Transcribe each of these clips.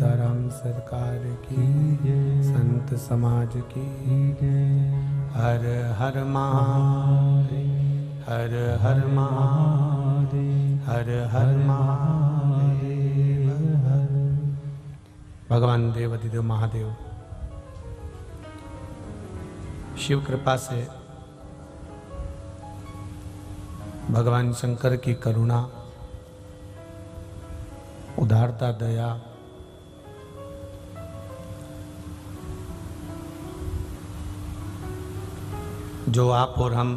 सीताराम सरकार की जय, संत समाज की जय। हर हर महादेव, हर हर महादेव, हर हर महादेव हर। भगवान देवाधिदेव महादेव शिव कृपा से, भगवान शंकर की करुणा, उदारता, दया, जो आप और हम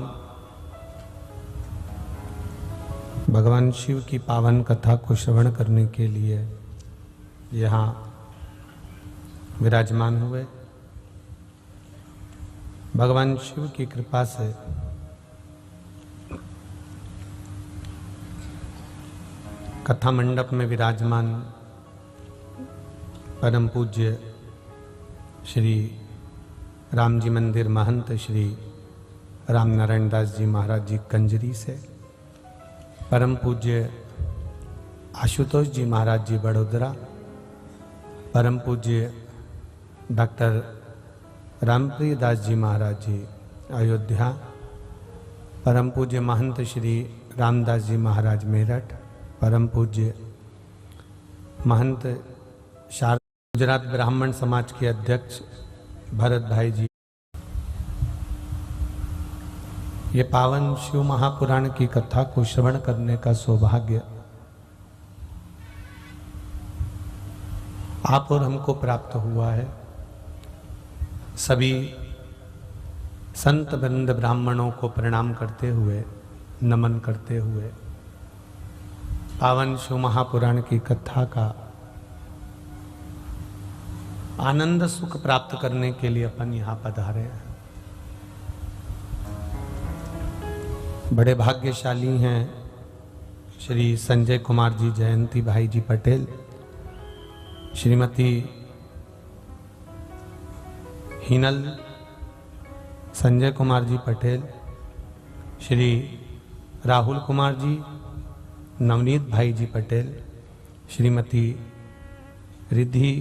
भगवान शिव की पावन कथा को श्रवण करने के लिए यहाँ विराजमान हुए, भगवान शिव की कृपा से कथा मंडप में विराजमान परम पूज्य श्री राम जी मंदिर महंत श्री राम नारायण दास जी महाराज जी कंजरी से, परम पूज्य आशुतोष जी महाराज जी बड़ोदरा, परम पूज्य डॉक्टर रामप्रिय दास जी महाराज जी अयोध्या, परम पूज्य महंत श्री रामदास जी महाराज मेरठ, परम पूज्य महंत शारदा गुजरात ब्राह्मण समाज के अध्यक्ष भरत भाई जी। ये पावन शिव महापुराण की कथा को श्रवण करने का सौभाग्य आप और हमको प्राप्त हुआ है। सभी संत वृंद ब्राह्मणों को प्रणाम करते हुए, नमन करते हुए, पावन शिव महापुराण की कथा का आनंद सुख प्राप्त करने के लिए अपन यहाँ पधारे हैं। बड़े भाग्यशाली हैं श्री संजय कुमार जी जयंती भाई जी पटेल, श्रीमती हिनल संजय कुमार जी पटेल, श्री राहुल कुमार जी, नवनीत भाई जी पटेल, श्रीमती रिद्धि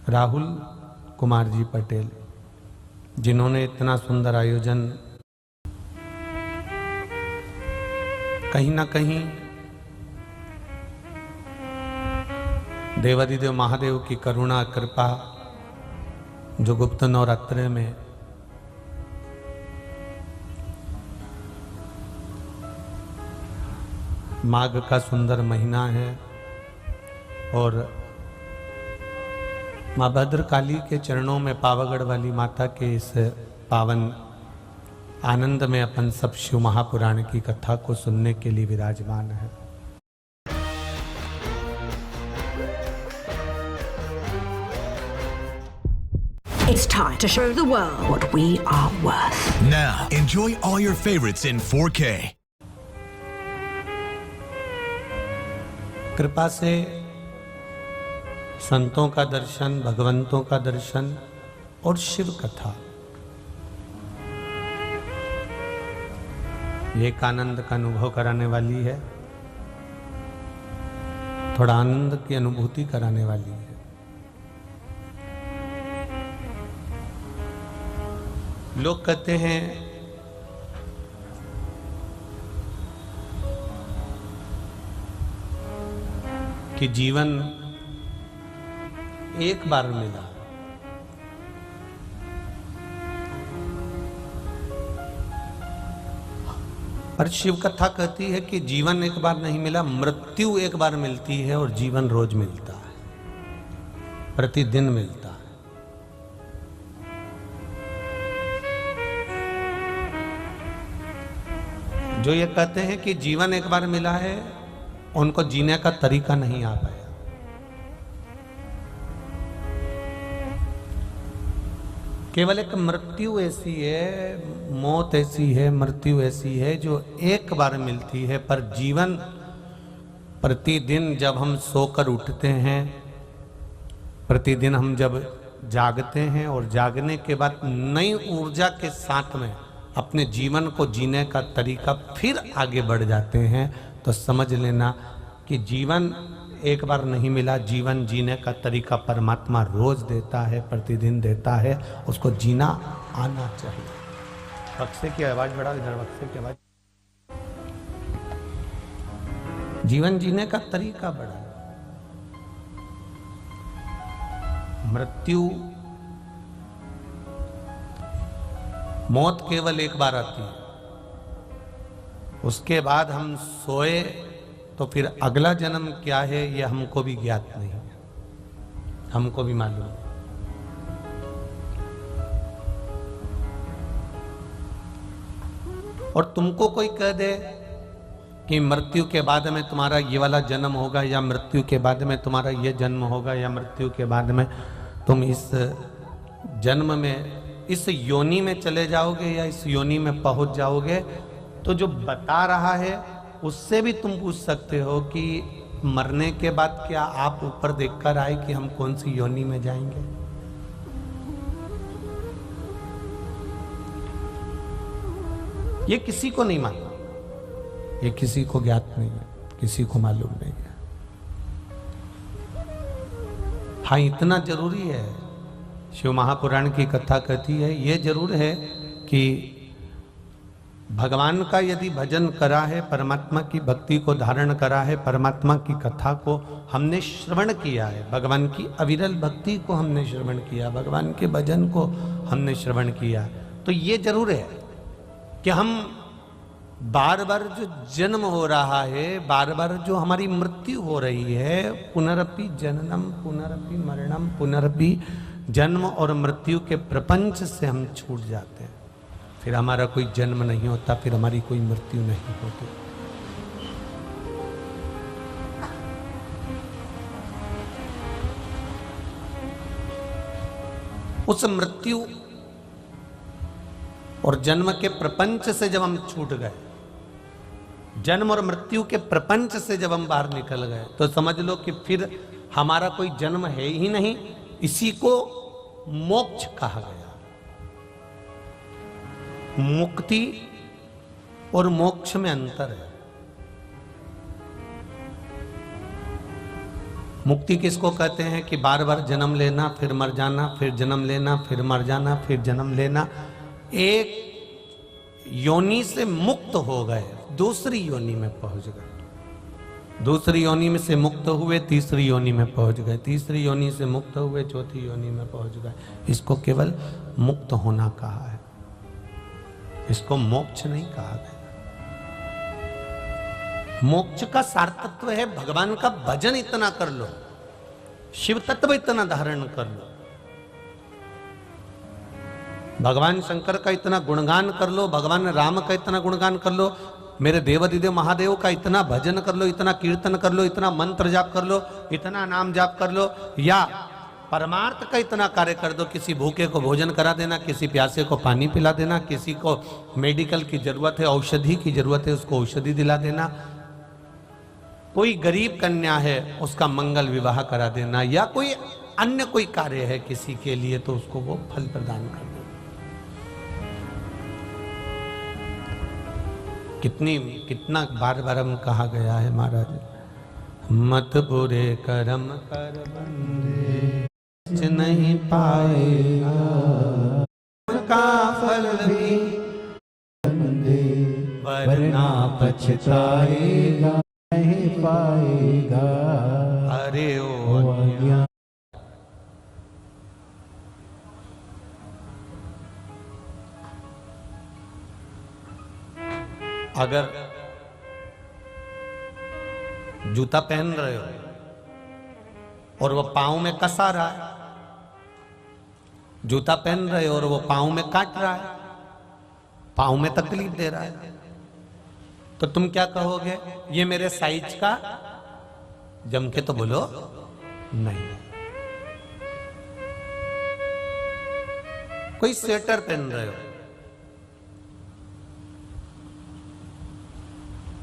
राहुल कुमार जी पटेल, जिन्होंने इतना सुंदर आयोजन कहीं ना कहीं देवाधिदेव महादेव की करुणा कृपा जो गुप्त नवरात्रे में माघ का सुंदर महीना है और माँ भद्रकाली के चरणों में पावागढ़ वाली माता के इस पावन आनंद में अपन सब शिव महापुराण की कथा को सुनने के लिए विराजमान है। It's time to show the world what we are worth. Now, enjoy all your favorites in 4K. कृपा से संतों का दर्शन, भगवंतों का दर्शन और शिव कथा ये एक आनंद का अनुभव कराने वाली है, थोड़ा आनंद की अनुभूति कराने वाली है। लोग कहते हैं कि जीवन एक बार मिला, पर शिव कथा कहती है कि जीवन एक बार नहीं मिला, मृत्यु एक बार मिलती है और जीवन रोज मिलता है, प्रतिदिन मिलता है। जो ये कहते हैं कि जीवन एक बार मिला है, उनको जीने का तरीका नहीं आ पाया। केवल एक मृत्यु ऐसी है, मौत ऐसी है, मृत्यु ऐसी है जो एक बार मिलती है, पर जीवन प्रतिदिन जब हम सोकर उठते हैं, प्रतिदिन हम जब जागते हैं और जागने के बाद नई ऊर्जा के साथ में अपने जीवन को जीने का तरीका फिर आगे बढ़ जाते हैं, तो समझ लेना कि जीवन एक बार नहीं मिला। जीवन जीने का तरीका परमात्मा रोज देता है, प्रतिदिन देता है, उसको जीना आना चाहिए। बक्से की आवाज बढ़ाओ, इधर बक्से की आवाज। जीवन जीने का तरीका बड़ा। मृत्यु, मौत केवल एक बार आती है, उसके बाद हम सोए तो फिर अगला जन्म क्या है ये हमको भी ज्ञात नहीं है, हमको भी मालूम है। और तुमको कोई कह दे कि मृत्यु के बाद में तुम्हारा ये वाला जन्म होगा, या मृत्यु के बाद में तुम्हारा ये जन्म होगा, या मृत्यु के बाद में तुम इस जन्म में, इस योनि में चले जाओगे या इस योनि में पहुंच जाओगे, तो जो बता रहा है उससे भी तुम पूछ सकते हो कि मरने के बाद क्या आप ऊपर देखकर आए कि हम कौन सी योनि में जाएंगे। ये किसी को नहीं मालूम, ये किसी को ज्ञात नहीं है, किसी को मालूम नहीं है। हाँ, इतना जरूरी है, शिव महापुराण की कथा कहती है, ये जरूर है कि भगवान का यदि भजन करा है, परमात्मा की भक्ति को धारण करा है, परमात्मा की कथा को हमने श्रवण किया है, भगवान की अविरल भक्ति को हमने श्रवण किया, भगवान के भजन को हमने श्रवण किया, तो ये जरूर है कि हम बार बार जो जन्म हो रहा है, बार बार जो हमारी मृत्यु हो रही है, पुनरपि जननम पुनरपि मरणम, पुनरपि जन्म और मृत्यु के प्रपंच से हम छूट जाते हैं। फिर हमारा कोई जन्म नहीं होता, फिर हमारी कोई मृत्यु नहीं होती। उस मृत्यु और जन्म के प्रपंच से जब हम छूट गए, जन्म और मृत्यु के प्रपंच से जब हम बाहर निकल गए, तो समझ लो कि फिर हमारा कोई जन्म है ही नहीं। इसी को मोक्ष कहा गया। मुक्ति और मोक्ष में अंतर है। मुक्ति किसको कहते हैं कि बार बार जन्म लेना, फिर मर जाना, फिर जन्म लेना, फिर मर जाना, फिर जन्म लेना। एक योनि से मुक्त हो गए, दूसरी योनि में पहुंच गए, दूसरी योनि में से मुक्त हुए, तीसरी योनि में पहुंच गए, तीसरी योनि से मुक्त हुए, चौथी योनि में पहुंच गए। इसको केवल मुक्त होना कहा है, इसको मोक्ष नहीं कहा गया। मोक्ष का सार तत्व है भगवान का भजन इतना कर लो, शिव तत्व इतना धारण कर लो, भगवान शंकर का इतना गुणगान कर लो, भगवान राम का इतना गुणगान कर लो, मेरे देवाधिदेव महादेव का इतना भजन कर लो, इतना कीर्तन कर लो, इतना मंत्र जाप कर लो, इतना नाम जाप कर लो, या परमार्थ का इतना कार्य कर दो। किसी भूखे को भोजन करा देना, किसी प्यासे को पानी पिला देना, किसी को मेडिकल की जरूरत है, औषधि की जरूरत है, उसको औषधि दिला देना, कोई गरीब कन्या है उसका मंगल विवाह करा देना, या कोई अन्य कोई कार्य है किसी के लिए, तो उसको वो फल प्रदान कर देना। कितना बार बार हम कहा गया है महाराज, मत बुरे कर्म कर बंदे नहीं पाएगा, का फल भी बंदे वरना पछताएगा नहीं पाएगा। अरे ओ अज्ञान, अगर जूता पहन रहे हो और वो पांव में कसा रहा है, जूता पहन रहे हो और वो पांव में काट रहा है, पांव में तकलीफ दे रहा है, तो तुम क्या कहोगे? ये मेरे साइज का? जम के तो बोलो नहीं। कोई स्वेटर पहन रहे हो,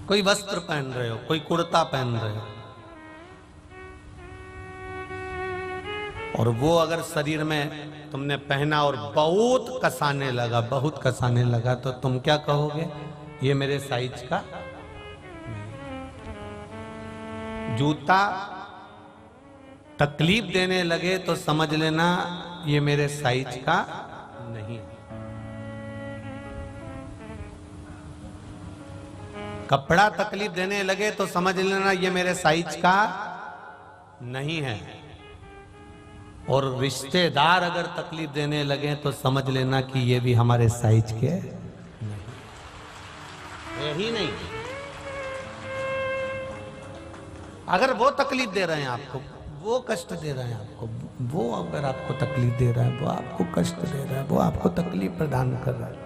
कोई वस्त्र पहन रहे हो, कोई कुर्ता पहन रहे हो, और वो अगर शरीर में तुमने पहना और बहुत कसाने लगा, बहुत कसाने लगा, तो तुम क्या कहोगे? ये मेरे साइज का? जूता तकलीफ देने लगे तो समझ लेना ये मेरे साइज का नहीं है। कपड़ा तकलीफ देने लगे तो समझ लेना ये मेरे साइज का नहीं है। और रिश्तेदार अगर तकलीफ देने लगे तो समझ लेना कि ये भी हमारे साइज के नहीं, यही नहीं। अगर वो तकलीफ दे रहे हैं आपको, वो कष्ट दे रहे हैं आपको, वो अगर आपको तकलीफ दे रहा है, वो आपको कष्ट दे रहा है, वो आपको तकलीफ प्रदान कर रहा है,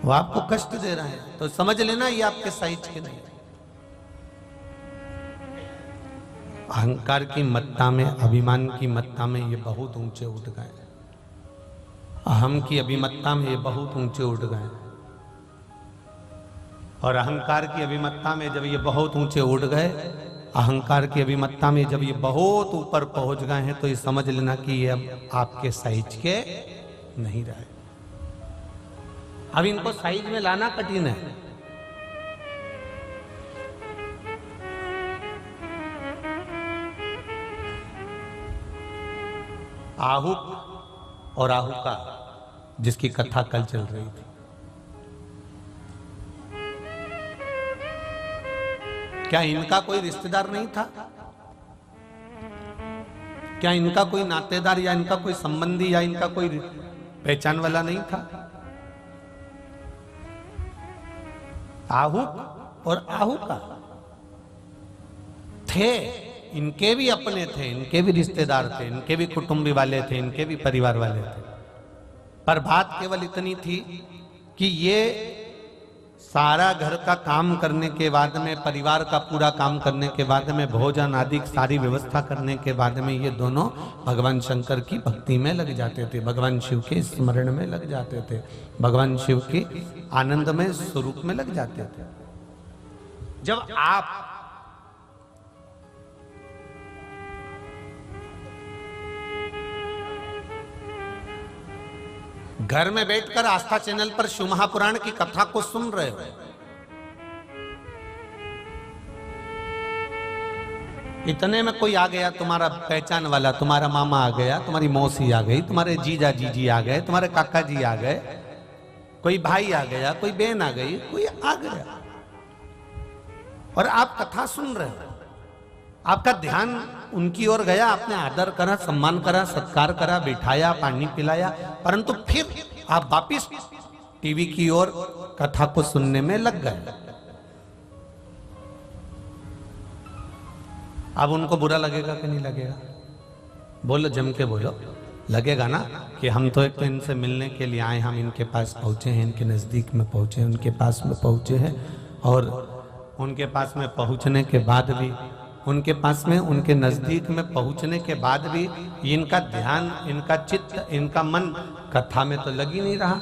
वो आपको कष्ट दे रहा है, तो समझ लेना ये आपके साइज के नहीं। अहंकार की मत्ता में, अभिमान की मत्ता में ये बहुत ऊंचे उठ गए। अहम की अभिमत्ता में ये बहुत ऊंचे उठ गए। और अहंकार की अभिमत्ता में जब ये बहुत ऊंचे उठ गए, अहंकार की अभिमत्ता में जब ये बहुत ऊपर पहुंच गए हैं, तो ये समझ लेना कि ये अब आपके साइज के नहीं रहे। अब इनको साइज में लाना कठिन है। आहुक और आहुका जिसकी कथा कल चल रही थी, क्या इनका कोई रिश्तेदार नहीं था? क्या इनका कोई नातेदार या इनका कोई संबंधी या इनका कोई पहचान वाला नहीं था? आहुक और आहुका थे, इनके भी अपने थे, इनके भी रिश्तेदार थे, इनके भी कुटुंबी वाले थे, इनके भी परिवार वाले थे। पर बात केवल इतनी थी कि ये सारा घर का काम करने के बाद में, परिवार का पूरा काम करने के बाद में, भोजन आदि सारी व्यवस्था करने के बाद में, ये दोनों भगवान शंकर की भक्ति में लग जाते थे, भगवान शिव के स्मरण में लग जाते थे, भगवान शिव के आनंद में स्वरूप में लग जाते थे। जब आप घर में बैठकर आस्था चैनल पर शिव महापुराण की कथा को सुन रहे हो, इतने में कोई आ गया तुम्हारा पहचान वाला, तुम्हारा मामा आ गया, तुम्हारी मौसी आ गई, तुम्हारे जीजा जीजी आ गए, तुम्हारे काका जी आ गए, कोई भाई आ गया, कोई बहन आ गई, कोई आ गया, और आप कथा सुन रहे हो। आपका ध्यान उनकी ओर गया, आपने आदर करा, सम्मान करा, सत्कार करा, बिठाया, पानी पिलाया, परंतु फिर आप वापिस टीवी की ओर कथा को सुनने में लग गए। अब उनको बुरा लगेगा कि नहीं लगेगा? बोलो, जम के बोलो। लगेगा ना कि हम तो एक तो इनसे मिलने के लिए आए, हम इनके पास पहुंचे हैं, इनके नजदीक में पहुंचे हैं, उनके पास में पहुंचे हैं, और उनके पास में पहुंचने के बाद भी, उनके पास में, उनके नजदीक में पहुंचने के बाद भी इनका ध्यान, इनका चित्त, इनका मन कथा में तो लग ही नहीं रहा,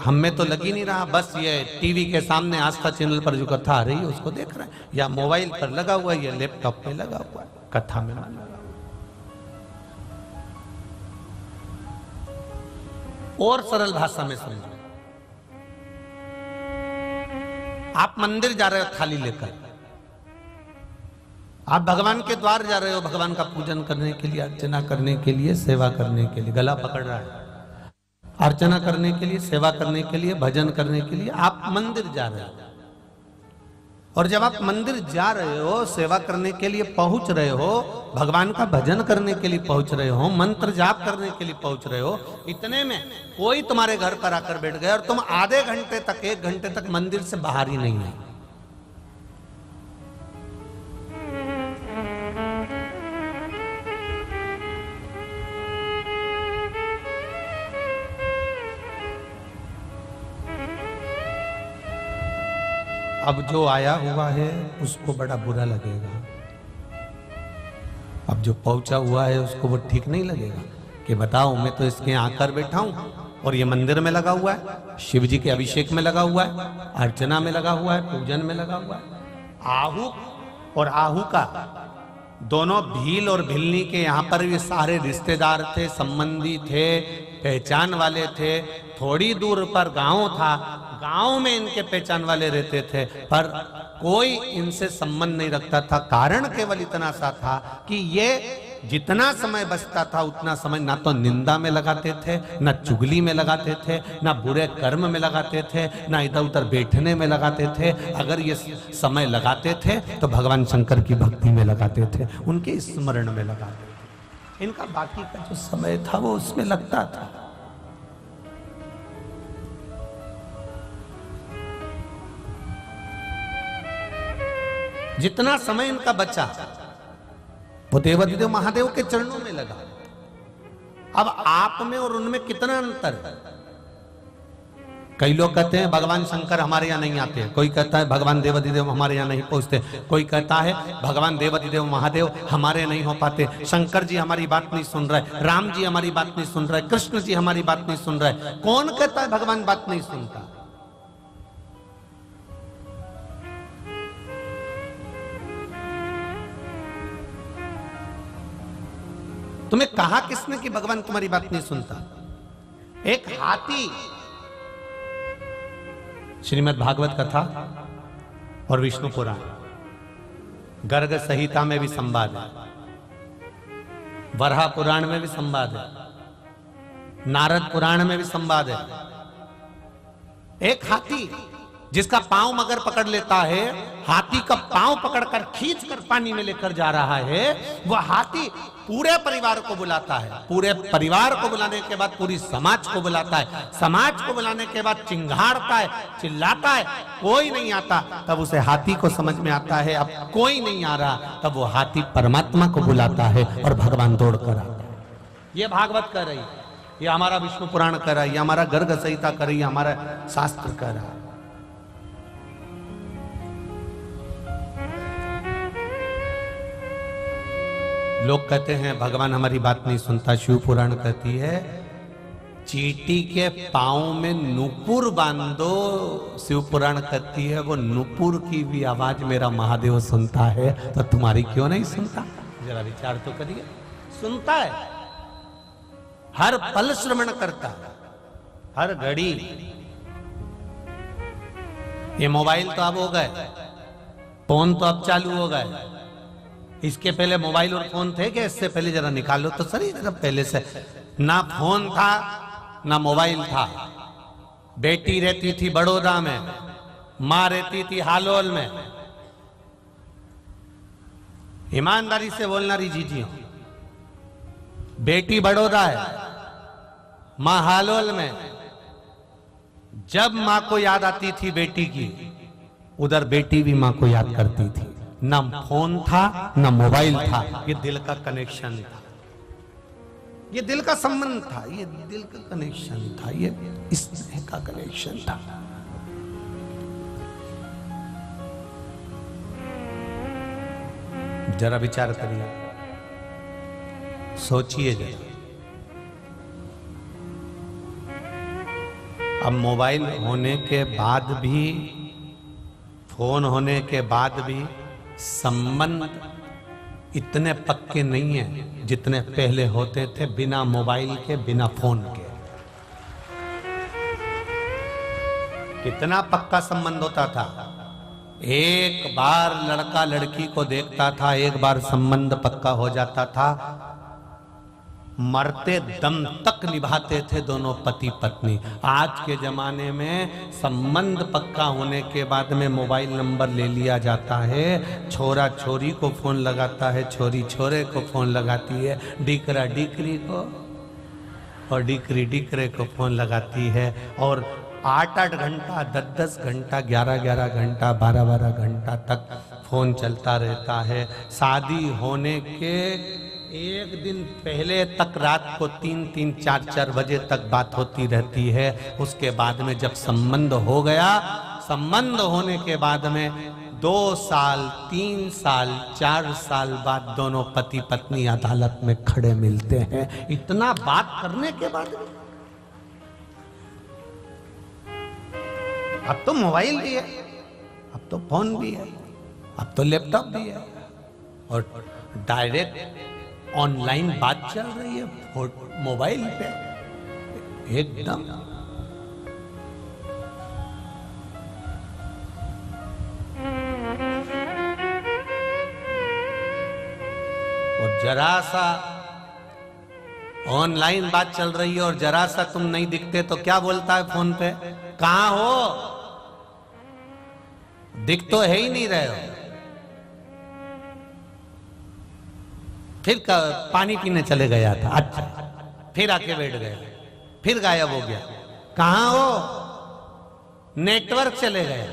हम में तो लग ही नहीं रहा। बस ये टीवी के सामने आस्था चैनल पर जो कथा आ रही है उसको देख रहे हैं, या मोबाइल पर लगा हुआ है, या लैपटॉप पे लगा हुआ है, कथा में मन लगा। और सरल भाषा में समझो, आप मंदिर जा रहे हो थाली लेकर, आप भगवान के द्वार जा रहे हो, भगवान का पूजन करने के लिए, अर्चना करने के लिए, सेवा करने के लिए, गला पकड़ रहा है, अर्चना करने के लिए, सेवा करने के लिए, भजन करने के लिए आप मंदिर जा रहे हो। और जब आप मंदिर जा रहे हो, सेवा करने के लिए पहुंच रहे हो, भगवान का भजन करने के लिए पहुंच रहे हो, मंत्र जाप करने के लिए पहुंच रहे हो, इतने में कोई तुम्हारे घर पर आकर बैठ गया और तुम आधे घंटे तक, 1 घंटे तक मंदिर से बाहर ही नहीं है। अब जो आया हुआ है उसको बड़ा बुरा लगेगा, अब जो पहुंचा हुआ है उसको वो ठीक नहीं लगेगा कि बताओ, मैं तो इसके यहाँ आकर बैठा हूं और ये मंदिर में लगा हुआ है, शिव जी के अभिषेक में लगा हुआ है, अर्चना में लगा हुआ है, पूजन में लगा हुआ है। आहू और आहू का दोनों भील और भिलनी के यहाँ पर भी सारे रिश्तेदार थे, संबंधी थे, पहचान वाले थे। थोड़ी दूर पर गांव था, गांव में इनके पहचान वाले रहते थे, पर कोई इनसे संबंध नहीं रखता था। कारण केवल इतना सा था कि ये जितना समय बचता था उतना समय ना तो निंदा में लगाते थे, ना चुगली में लगाते थे, ना बुरे कर्म में लगाते थे, ना इधर उधर बैठने में लगाते थे। अगर ये समय लगाते थे तो भगवान शंकर की भक्ति में लगाते थे, उनके स्मरण में लगाते थे। इनका बाकी का जो समय था वो उसमें लगता था। जितना समय इनका बचा वो देवाधिदेव महादेव के चरणों में लगा। अब आप में और उनमें कितना अंतर है? कई लोग कहते हैं भगवान शंकर हमारे यहाँ नहीं आते, कोई कहता है भगवान देवाधिदेव हमारे यहाँ नहीं पहुंचते, कोई कहता है भगवान देवाधिदेव महादेव हमारे नहीं हो पाते, शंकर जी हमारी बात नहीं सुन रहे, राम जी हमारी बात नहीं सुन रहे, कृष्ण जी हमारी बात नहीं सुन रहे। कौन कहता है भगवान बात नहीं सुनता? तुम्हें कहा किसने कि भगवान तुम्हारी बात नहीं सुनता? एक हाथी, श्रीमद् भागवत कथा और विष्णु पुराण, गर्ग संहिता में भी संवाद है, वराह पुराण में भी संवाद है, नारद पुराण में भी संवाद है। एक हाथी जिसका पांव मगर पकड़ लेता है, हाथी का पांव पकड़कर खींचकर पानी में लेकर जा रहा है, वह हाथी पूरे परिवार को बुलाता है, पूरे परिवार को बुलाने के बाद पूरी समाज को बुलाता है, समाज को बुलाने के बाद चिंघाड़ता है, चिल्लाता है, कोई नहीं आता। तब उसे हाथी को समझ में आता है अब कोई नहीं आ रहा, तब वो हाथी परमात्मा को बुलाता है और भगवान दौड़ कर आता है। ये भागवत कह रही, ये हमारा विष्णु पुराण कह रहा है, ये हमारा गर्ग संहिता कर रही है, हमारा शास्त्र कह रहा है। लोग कहते हैं भगवान हमारी बात नहीं सुनता। शिव पुराण कहती है चींटी के पांव में नूपुर बांधो। शिव पुराण कहती है वो नूपुर की भी आवाज मेरा महादेव सुनता है, तो तुम्हारी क्यों नहीं सुनता? जरा विचार तो करिए। सुनता है, हर पल श्रवण करता है, हर घड़ी। ये मोबाइल तो अब हो गए, फोन तो अब चालू हो गए, इसके पहले मोबाइल और फोन थे क्या? इससे पहले जरा निकालो तो सही, जरा पहले से ना फोन था ना मोबाइल था। बेटी रहती थी बड़ौदा में, मां रहती थी हालोल में। ईमानदारी से बोलना रही जीजी, बेटी बड़ौदा है, मां हालोल में। जब मां को याद आती थी बेटी की, उधर बेटी भी मां को याद करती थी। ना फोन था ना मोबाइल था, ये दिल का कनेक्शन था, ये दिल का संबंध था, ये दिल का कनेक्शन था, ये स्नेह का कनेक्शन था। जरा विचार करिए, सोचिए जरा। अब मोबाइल होने के बाद भी, फोन होने के बाद भी संबंध इतने पक्के नहीं है जितने पहले होते थे, बिना मोबाइल के, बिना फोन के। कितना पक्का संबंध होता था। एक बार लड़का लड़की को देखता था, एक बार संबंध पक्का हो जाता था, मरते दम तक निभाते थे दोनों पति पत्नी। आज के जमाने में संबंध पक्का होने के बाद में मोबाइल नंबर ले लिया जाता है, छोरा छोरी को फोन लगाता है, छोरी छोरे को फोन लगाती है, डिकरा डिकरी को और डिकरी डिकरे को फोन लगाती है, और 8-8 घंटा, 10-10 घंटा, 11-11 घंटा, 12-12 घंटा तक फोन चलता रहता है। शादी होने के एक दिन पहले तक रात को 3-3, 4-4 बजे तक बात होती रहती है। उसके बाद में जब संबंध हो गया, संबंध होने के बाद में 2 साल, 3 साल, 4 साल बाद दोनों पति पत्नी अदालत में खड़े मिलते हैं। इतना बात करने के बाद अब तो मोबाइल भी है, अब तो फोन भी है, अब तो लैपटॉप भी है, और डायरेक्ट ऑनलाइन बात चल रही है मोबाइल पे एकदम। जरा सा ऑनलाइन बात चल रही है और जरा सा तुम नहीं दिखते तो क्या बोलता है फोन पे, कहां हो, दिख तो है ही नहीं रहे हो। फिर पानी पीने चले गया था, अच्छा, फिर आके बैठ गए, फिर गायब हो गया, कहां हो, नेटवर्क चले गए,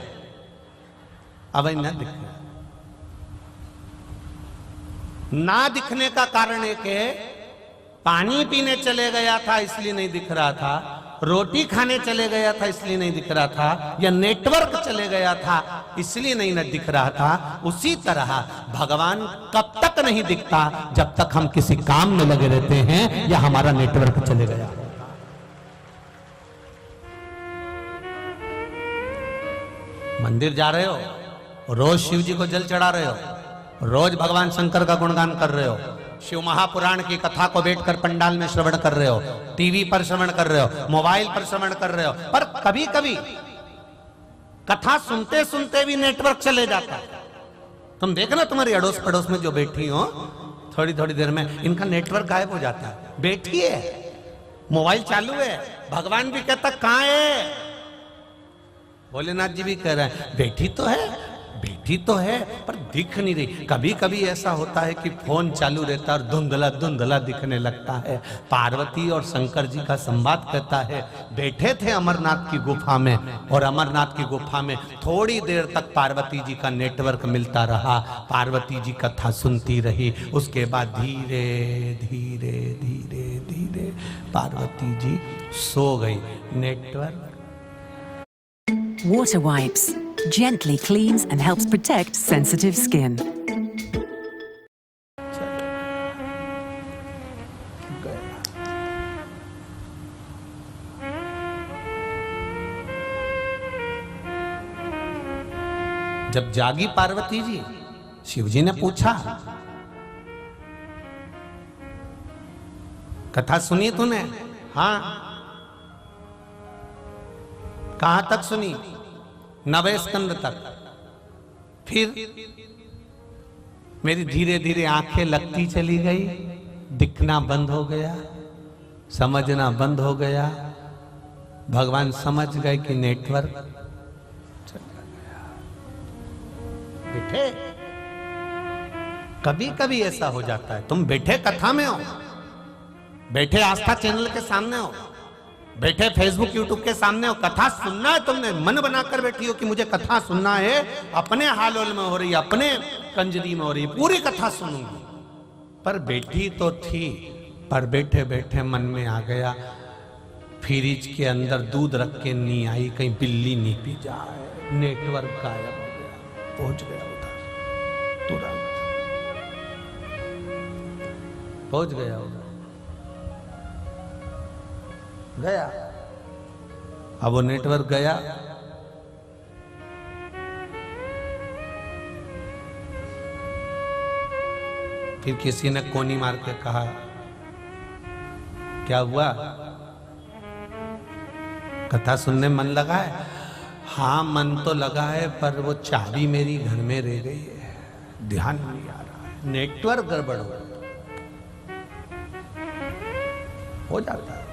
अब ना दिख रहा। ना दिखने का कारण एक है, पानी पीने चले गया था इसलिए नहीं दिख रहा था, रोटी खाने चले गया था इसलिए नहीं दिख रहा था, या नेटवर्क चले गया था इसलिए नहीं दिख रहा था। उसी तरह भगवान कब तक नहीं दिखता, जब तक हम किसी काम में लगे रहते हैं या हमारा नेटवर्क चले गया। मंदिर जा रहे हो, रोज शिव जी को जल चढ़ा रहे हो, रोज भगवान शंकर का गुणगान कर रहे हो, शिव महापुराण की कथा को बैठकर पंडाल में श्रवण कर रहे हो, टीवी पर श्रवण कर रहे हो, मोबाइल पर श्रवण कर रहे हो, पर कभी कभी कथा सुनते सुनते भी नेटवर्क चले जाता है। तुम देखना तुम्हारी अड़ोस पड़ोस में जो बैठी हो, थोड़ी थोड़ी देर में इनका नेटवर्क गायब हो जाता है। बैठी है, मोबाइल चालू है, भगवान भी कहता कहां है, भोलेनाथ जी भी कह रहे हैं बैठी तो है, बैठी तो है पर दिख नहीं रही। कभी कभी ऐसा होता है कि फोन चालू रहता है और धुंधला धुंधला दिखने लगता है। पार्वती और शंकर जी का संवाद कहता है, बैठे थे अमरनाथ की गुफा में और अमरनाथ की गुफा में थोड़ी देर तक पार्वती जी का नेटवर्क मिलता रहा, पार्वती जी कथा सुनती रही, उसके बाद धीरे धीरे धीरे धीरे पार्वती जी सो गई। Network Water Wipes gently cleans and helps protect sensitive skin. जब जागी पार्वती जी, शिव जी ने पूछा, कथा सुनी तूने? हाँ। कहां तक सुनी? 9वें स्कंद तक। फिर मेरी धीरे धीरे आंखें लगती चली गई, दिखना बंद हो गया, समझना बंद हो गया। भगवान समझ गए कि नेटवर्क चला गया। बैठे, कभी कभी ऐसा हो जाता है, तुम बैठे कथा में हो, बैठे आस्था चैनल के सामने हो, बैठे फेसबुक यूट्यूब के सामने हो, कथा सुनना है, तुमने मन बनाकर बैठी हो कि मुझे कथा सुनना है, अपने हालोल में हो रही, अपने कंजरी में हो रही, पूरी कथा सुनूंगी। पर बैठी तो थी, पर बैठे बैठे मन में आ गया, फ्रिज के अंदर दूध रख के नहीं आई, कहीं बिल्ली नहीं पी जाए। नेटवर्क गायब हो गया, पहुंच गया उधर, तुरंत पहुंच गया उधर, गया। अब वो नेटवर्क गया, फिर किसी ने कोनी मार के कहा, क्या हुआ, कथा सुनने मन लगा है? हाँ मन तो लगा है, पर वो चाबी मेरी घर में रह गई है, ध्यान नहीं आ रहा है, नेटवर्क गड़बड़ हो जाता है।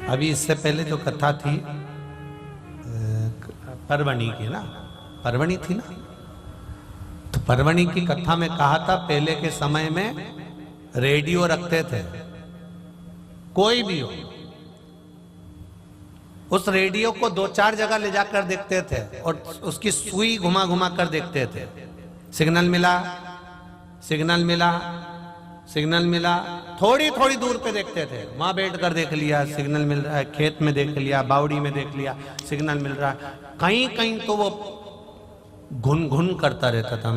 अभी इससे पहले जो कथा थी परवणी की ना, परवणी थी ना, तो परवणी की कथा में कहा था पहले के समय में रेडियो रखते थे, कोई भी हो, उस रेडियो को 2-4 जगह ले जाकर देखते थे और उसकी सुई घुमा घुमा कर देखते थे। सिग्नल मिला, सिग्नल मिला, सिग्नल मिला, थोड़ी थोड़ी दूर पे देखते थे, वहां बैठकर देख लिया सिग्नल मिल रहा है, खेत में देख लिया, बावड़ी में देख लिया सिग्नल मिल रहा है, कहीं कहीं तो वो घुन घुन करता रहता था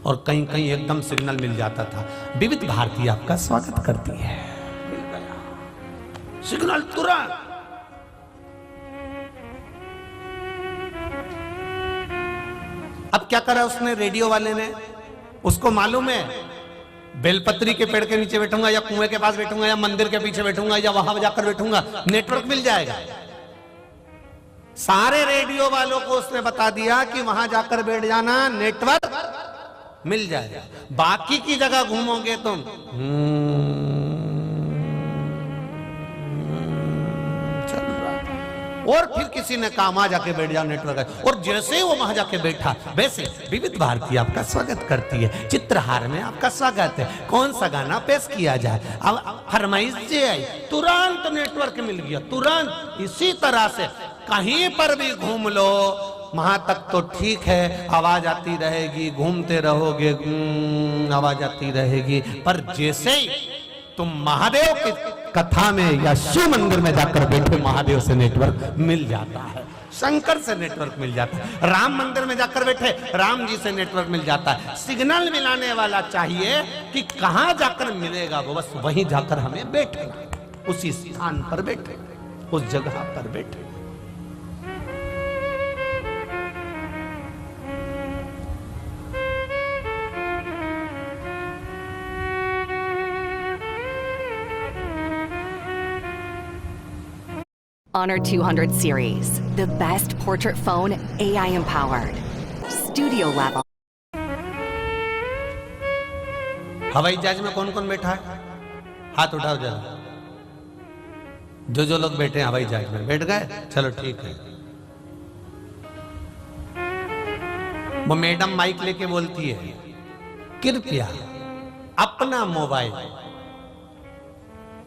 और कहीं कहीं एकदम सिग्नल मिल जाता था। विविध भारती आपका स्वागत करती है, मिल गया सिग्नल तुरंत। अब क्या करा उसने, रेडियो वाले ने, उसको मालूम है बेलपत्री के पेड़ के नीचे बैठूंगा या कुएं के पास बैठूंगा या मंदिर के पीछे बैठूंगा या वहां जाकर बैठूंगा, नेटवर्क मिल जाएगा। सारे रेडियो वालों को उसने बता दिया कि वहां जाकर बैठ जाना, नेटवर्क मिल जाएगा। बाकी की जगह घूमोगे तुम चल रहा। और फिर किसी ने कहा वहां जाके बैठ जाओ, नेटवर्क है। और जैसे ही वो वहां जाके बैठा, वैसे विविध भारती आपका स्वागत करती है, चित्रहार में आपका स्वागत है, कौन सा गाना पेश किया जाए, अब फरमाइश से आई, तुरंत नेटवर्क मिल गया, तुरंत। इसी तरह से कहीं पर भी घूम लो, वहां तक तो ठीक है, आवाज आती रहेगी, घूमते रहोगे, आवाज आती रहेगी। पर जैसे ही तुम महादेव की कथा में या शिव मंदिर में जाकर बैठे, महादेव से नेटवर्क मिल जाता है, शंकर से नेटवर्क मिल जाता है। राम मंदिर में जाकर बैठे, राम जी से नेटवर्क मिल जाता है। सिग्नल मिलाने वाला चाहिए कि कहां जाकर मिलेगा, वो बस वहीं जाकर हमें बैठेगा, उसी स्थान पर बैठे, उस जगह पर बैठे। Honor 200 series, the best portrait phone AI empowered. Studio level. हवाई जहाज में कौन कौन बैठा है? हाथ उठाओ जरा। जो लोग बैठे हैं हवाई जहाज में, बैठ गए? चलो ठीक है। वो मैडम माइक लेके बोलती है, कृपया अपना मोबाइल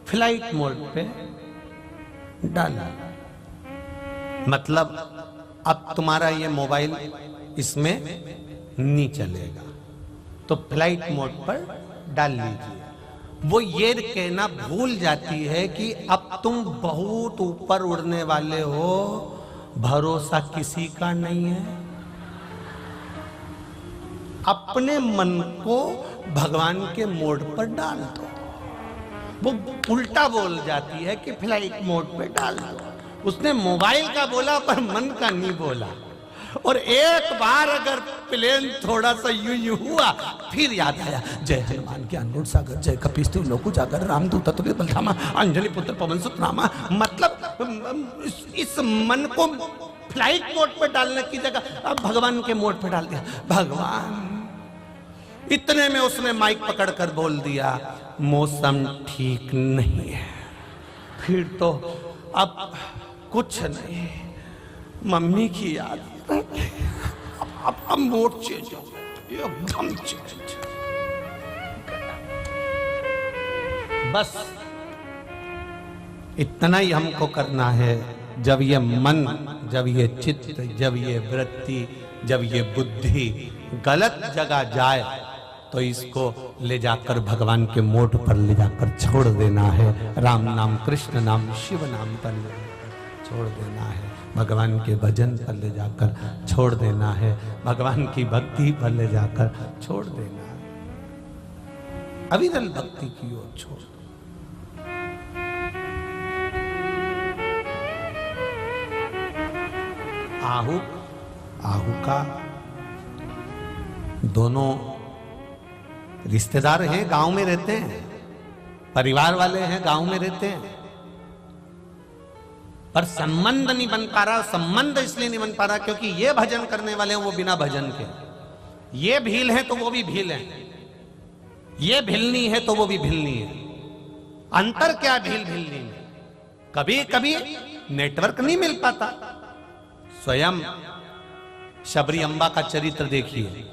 फ्लाइट मोड पे डाला। मतलब अब तुम्हारा ये मोबाइल इसमें नहीं चलेगा, तो फ्लाइट मोड पर डाल लीजिए। वो ये कहना भूल जाती है कि अब तुम बहुत ऊपर उड़ने वाले हो, भरोसा किसी का नहीं है। अपने मन को भगवान के मोड पर डाल दो। वो उल्टा बोल जाती है कि फ्लाइट मोड पे डाल दो। उसने मोबाइल का बोला पर मन का नहीं बोला। और एक बार अगर प्लेन थोड़ा सा यूं हुआ, फिर याद आया, जय हनुमान के अनुरूढ़ सागर, जय कपीस लोकु जागर, रामदूत तत्व बलधामा, अंजलि पुत्र पवन सुत रामा। मतलब इस मन को फ्लाइट मोड पे डालने की जगह अब भगवान के मोड पे डाल दिया। भगवान, इतने में उसने माइक पकड़कर बोल दिया, मौसम ठीक नहीं है। फिर तो अब कुछ नहीं, मम्मी की याद, अब मोड चेंज हो गया, एकदम चेंज। बस इतना ही हमको करना है। जब ये मन, जब ये चित्त, जब ये वृत्ति, जब ये बुद्धि गलत जगह जाए, तो इसको ले जाकर भगवान के मोड पर ले जाकर छोड़ देना है। राम नाम, कृष्ण नाम, शिव नाम पर ले जाकर छोड़ देना है। भगवान के भजन पर ले जाकर छोड़ देना है। भगवान की भक्ति पर ले जाकर छोड़ देना है। अविरल भक्ति की ओर छोड़ दो। आहू का दोनों रिश्तेदार हैं, गांव में रहते हैं, परिवार वाले हैं, गांव में रहते हैं, पर संबंध नहीं बन पा रहा। संबंध इसलिए नहीं बन पा रहा क्योंकि ये भजन करने वाले हैं, वो बिना भजन के। ये भील है तो वो भी भील है, ये भिलनी है तो वो भी भिलनी है। अंतर क्या भील भिलनी में? कभी कभी नेटवर्क नहीं मिल पाता। स्वयं शबरी अम्बा का चरित्र देखिए।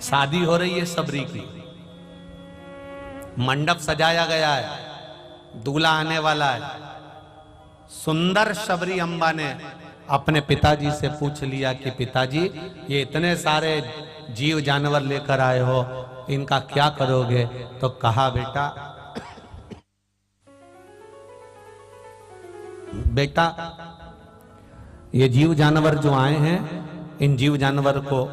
शादी हो रही है शबरी की, मंडप सजाया गया है, दूल्हा आने वाला है। सुंदर शबरी अम्बा ने अपने पिताजी से पूछ लिया कि पिताजी, ये इतने सारे जीव जानवर लेकर आए हो, इनका क्या करोगे? तो कहा, बेटा ये जीव जानवर जो आए हैं, इन जीव जानवर को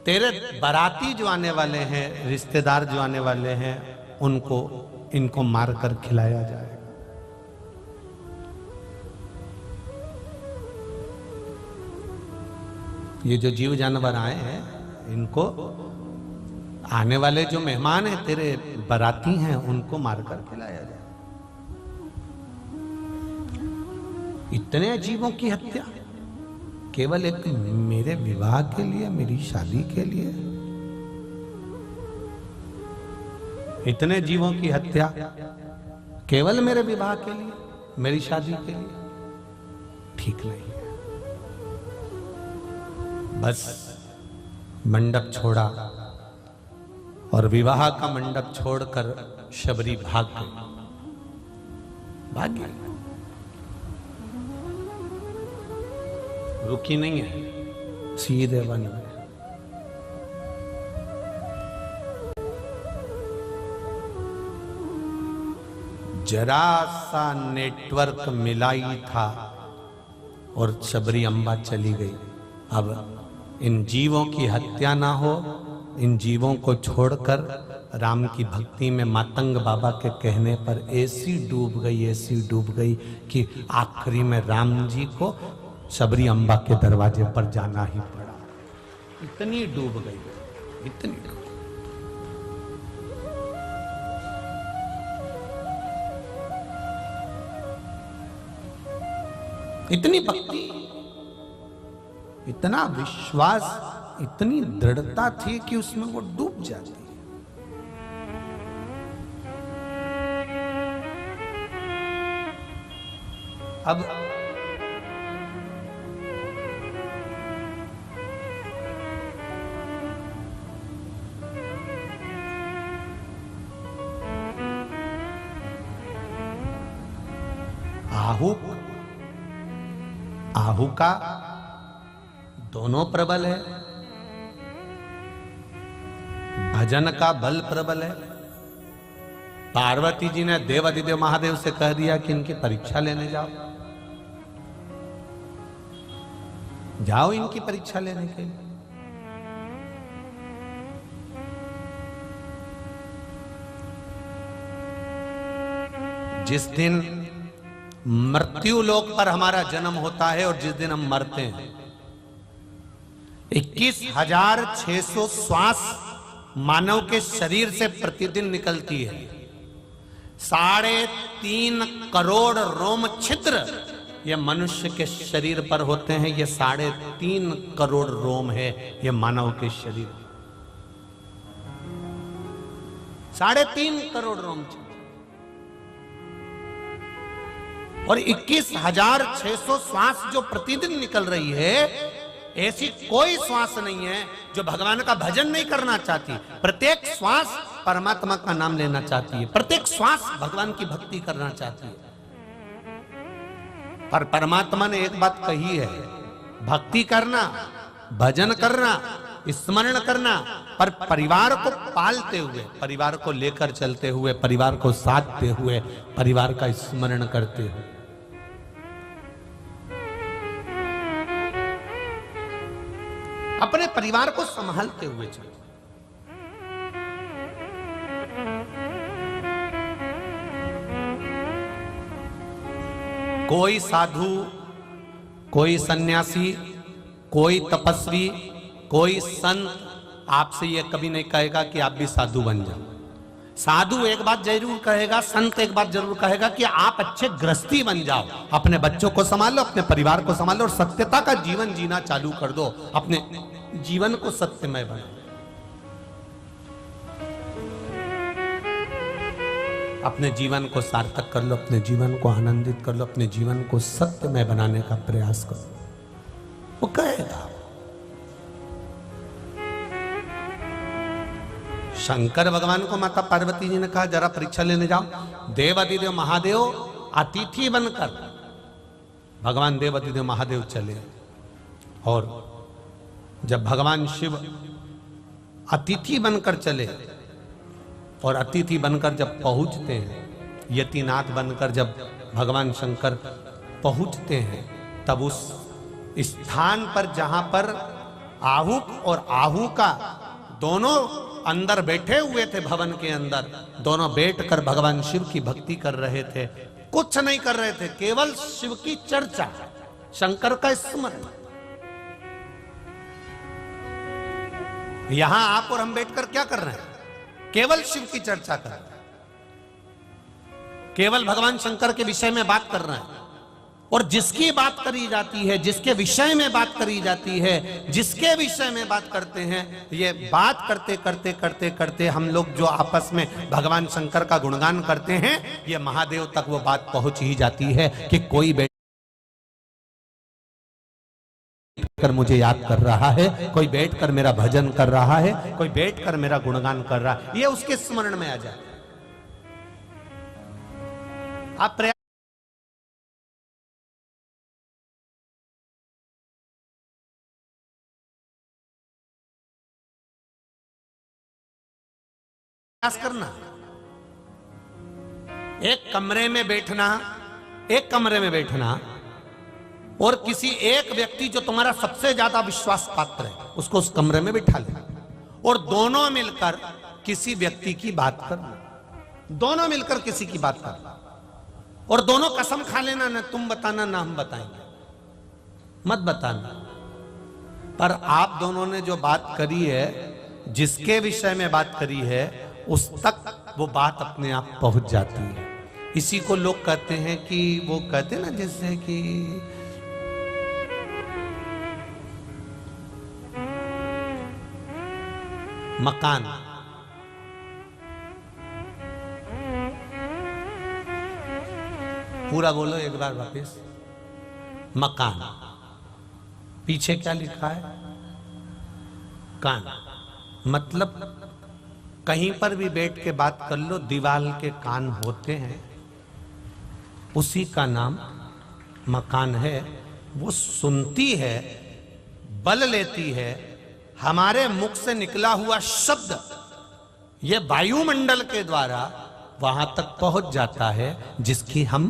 तेरे बाराती जो आने वाले हैं, रिश्तेदार जो आने वाले हैं, उनको इनको मारकर खिलाया जाएगा। ये जो जीव जानवर आए हैं, इनको आने वाले जो मेहमान हैं, तेरे बाराती हैं, उनको मारकर खिलाया जाए। इतने जीवों की हत्या केवल एक मेरे विवाह के लिए, मेरी शादी के लिए। इतने जीवों की हत्या केवल मेरे विवाह के लिए, मेरी शादी के लिए, ठीक नहीं है। बस मंडप छोड़ा और विवाह का मंडप छोड़कर शबरी भाग गई। रुकी नहीं है, सीधे वन में। जरा सा नेटवर्क मिलाई था और शबरी अम्बा चली गई। अब इन जीवों की हत्या ना हो, इन जीवों को छोड़कर राम की भक्ति में मातंग बाबा के कहने पर ऐसी डूब गई कि आखिरी में राम जी को शबरी अम्बा के दरवाजे पर जाना ही पड़ा। इतनी डूब गई, इतनी डूब। इतनी भक्ति, इतना विश्वास, इतनी दृढ़ता थी कि उसमें वो डूब जाती है। अब आहू का दोनों प्रबल है, भजन का बल प्रबल है। पार्वती जी ने देवादिदेव महादेव से कह दिया कि इनकी परीक्षा लेने जाओ, जाओ इनकी परीक्षा लेने के लिए। जिस दिन मृत्यु लोक पर हमारा जन्म होता है और जिस दिन हम मरते हैं, 21,600 श्वास मानव के शरीर से प्रतिदिन निकलती है। 3.5 करोड़ रोम छिद्र ये मनुष्य के शरीर पर होते हैं। ये 3.5 करोड़ रोम है ये मानव के शरीर। 3.5 करोड़ रोम छिद्र और 21,600 श्वास जो प्रतिदिन निकल रही है, ऐसी कोई श्वास नहीं है जो भगवान का भजन नहीं करना चाहती। प्रत्येक श्वास परमात्मा का नाम लेना चाहती है, प्रत्येक श्वास भगवान की भक्ति करना चाहती है। पर परमात्मा ने एक बात कही है, भक्ति करना, भजन करना, स्मरण करना, पर परिवार को पालते हुए, परिवार को लेकर चलते हुए, परिवार को साधते हुए, परिवार का स्मरण करते हुए। अपने परिवार को संभालते हुए चलो। कोई साधु, कोई सन्यासी, कोई तपस्वी, कोई संत आपसे यह कभी नहीं कहेगा कि आप भी साधु बन जाओ। साधु एक बात जरूर कहेगा, संत एक बात जरूर कहेगा कि आप अच्छे गृहस्थी बन जाओ, अपने बच्चों को संभालो, अपने परिवार को संभालो और सत्यता का जीवन जीना चालू कर दो। अपने जीवन को सत्यमय बनाओ, अपने जीवन को सार्थक कर लो, अपने जीवन को आनंदित कर लो, अपने जीवन को सत्यमय बनाने का प्रयास करो। वो कहेगा। शंकर भगवान को माता पार्वती जी ने कहा जरा परीक्षा लेने जाओ। देवादिदेव महादेव अतिथि बनकर भगवान देवादिदेव महादेव चले, और जब भगवान शिव अतिथि बनकर चले और अतिथि बनकर जब पहुंचते हैं, यतिनाथ बनकर जब भगवान शंकर पहुंचते हैं, तब उस स्थान पर जहां पर आहुक और आहू का दोनों अंदर बैठे हुए थे, भवन के अंदर दोनों बैठकर भगवान शिव की भक्ति कर रहे थे। कुछ नहीं कर रहे थे, केवल शिव की चर्चा, शंकर का स्मरण। यहां आप और हम बैठकर क्या कर रहे हैं? केवल शिव की चर्चा कर रहे हैं, केवल भगवान शंकर के विषय में बात कर रहे हैं। और जिसकी बात करी जाती है, जिसके विषय में बात करी जाती है, जिसके विषय में बात करते हैं, ये बात करते करते करते करते हम लोग जो आपस में भगवान शंकर का गुणगान करते हैं, ये महादेव तक वो बात पहुंच ही जाती है कि कोई बैठकर मुझे याद कर रहा है, कोई बैठकर मेरा भजन कर रहा है, कोई बैठकर मेरा गुणगान कर रहा है, ये उसके स्मरण में आ जाए। आप प्रयास करना, एक कमरे में बैठना और किसी एक व्यक्ति जो तुम्हारा सबसे ज्यादा विश्वास पात्र है उसको उस कमरे में बिठा लेना और दोनों मिलकर किसी व्यक्ति की बात करना, दोनों मिलकर किसी की बात करना और दोनों कसम खा लेना, ना तुम बताना ना हम बताएंगे, मत बताना। पर आप दोनों ने जो बात करी है, जिसके विषय में बात करी है, उस तक वो बात अपने आप पहुंच जाती है। इसी को लोग कहते हैं कि वो कहते हैं ना, जैसे कि मकान, पूरा बोलो एक बार वापस, मकान, पीछे क्या लिखा है? कान। मतलब कहीं पर भी बैठ के बात कर लो, दीवाल के कान होते हैं, उसी का नाम मकान है। वो सुनती है, बल लेती है, हमारे मुख से निकला हुआ शब्द ये वायुमंडल के द्वारा वहां तक पहुंच जाता है जिसकी हम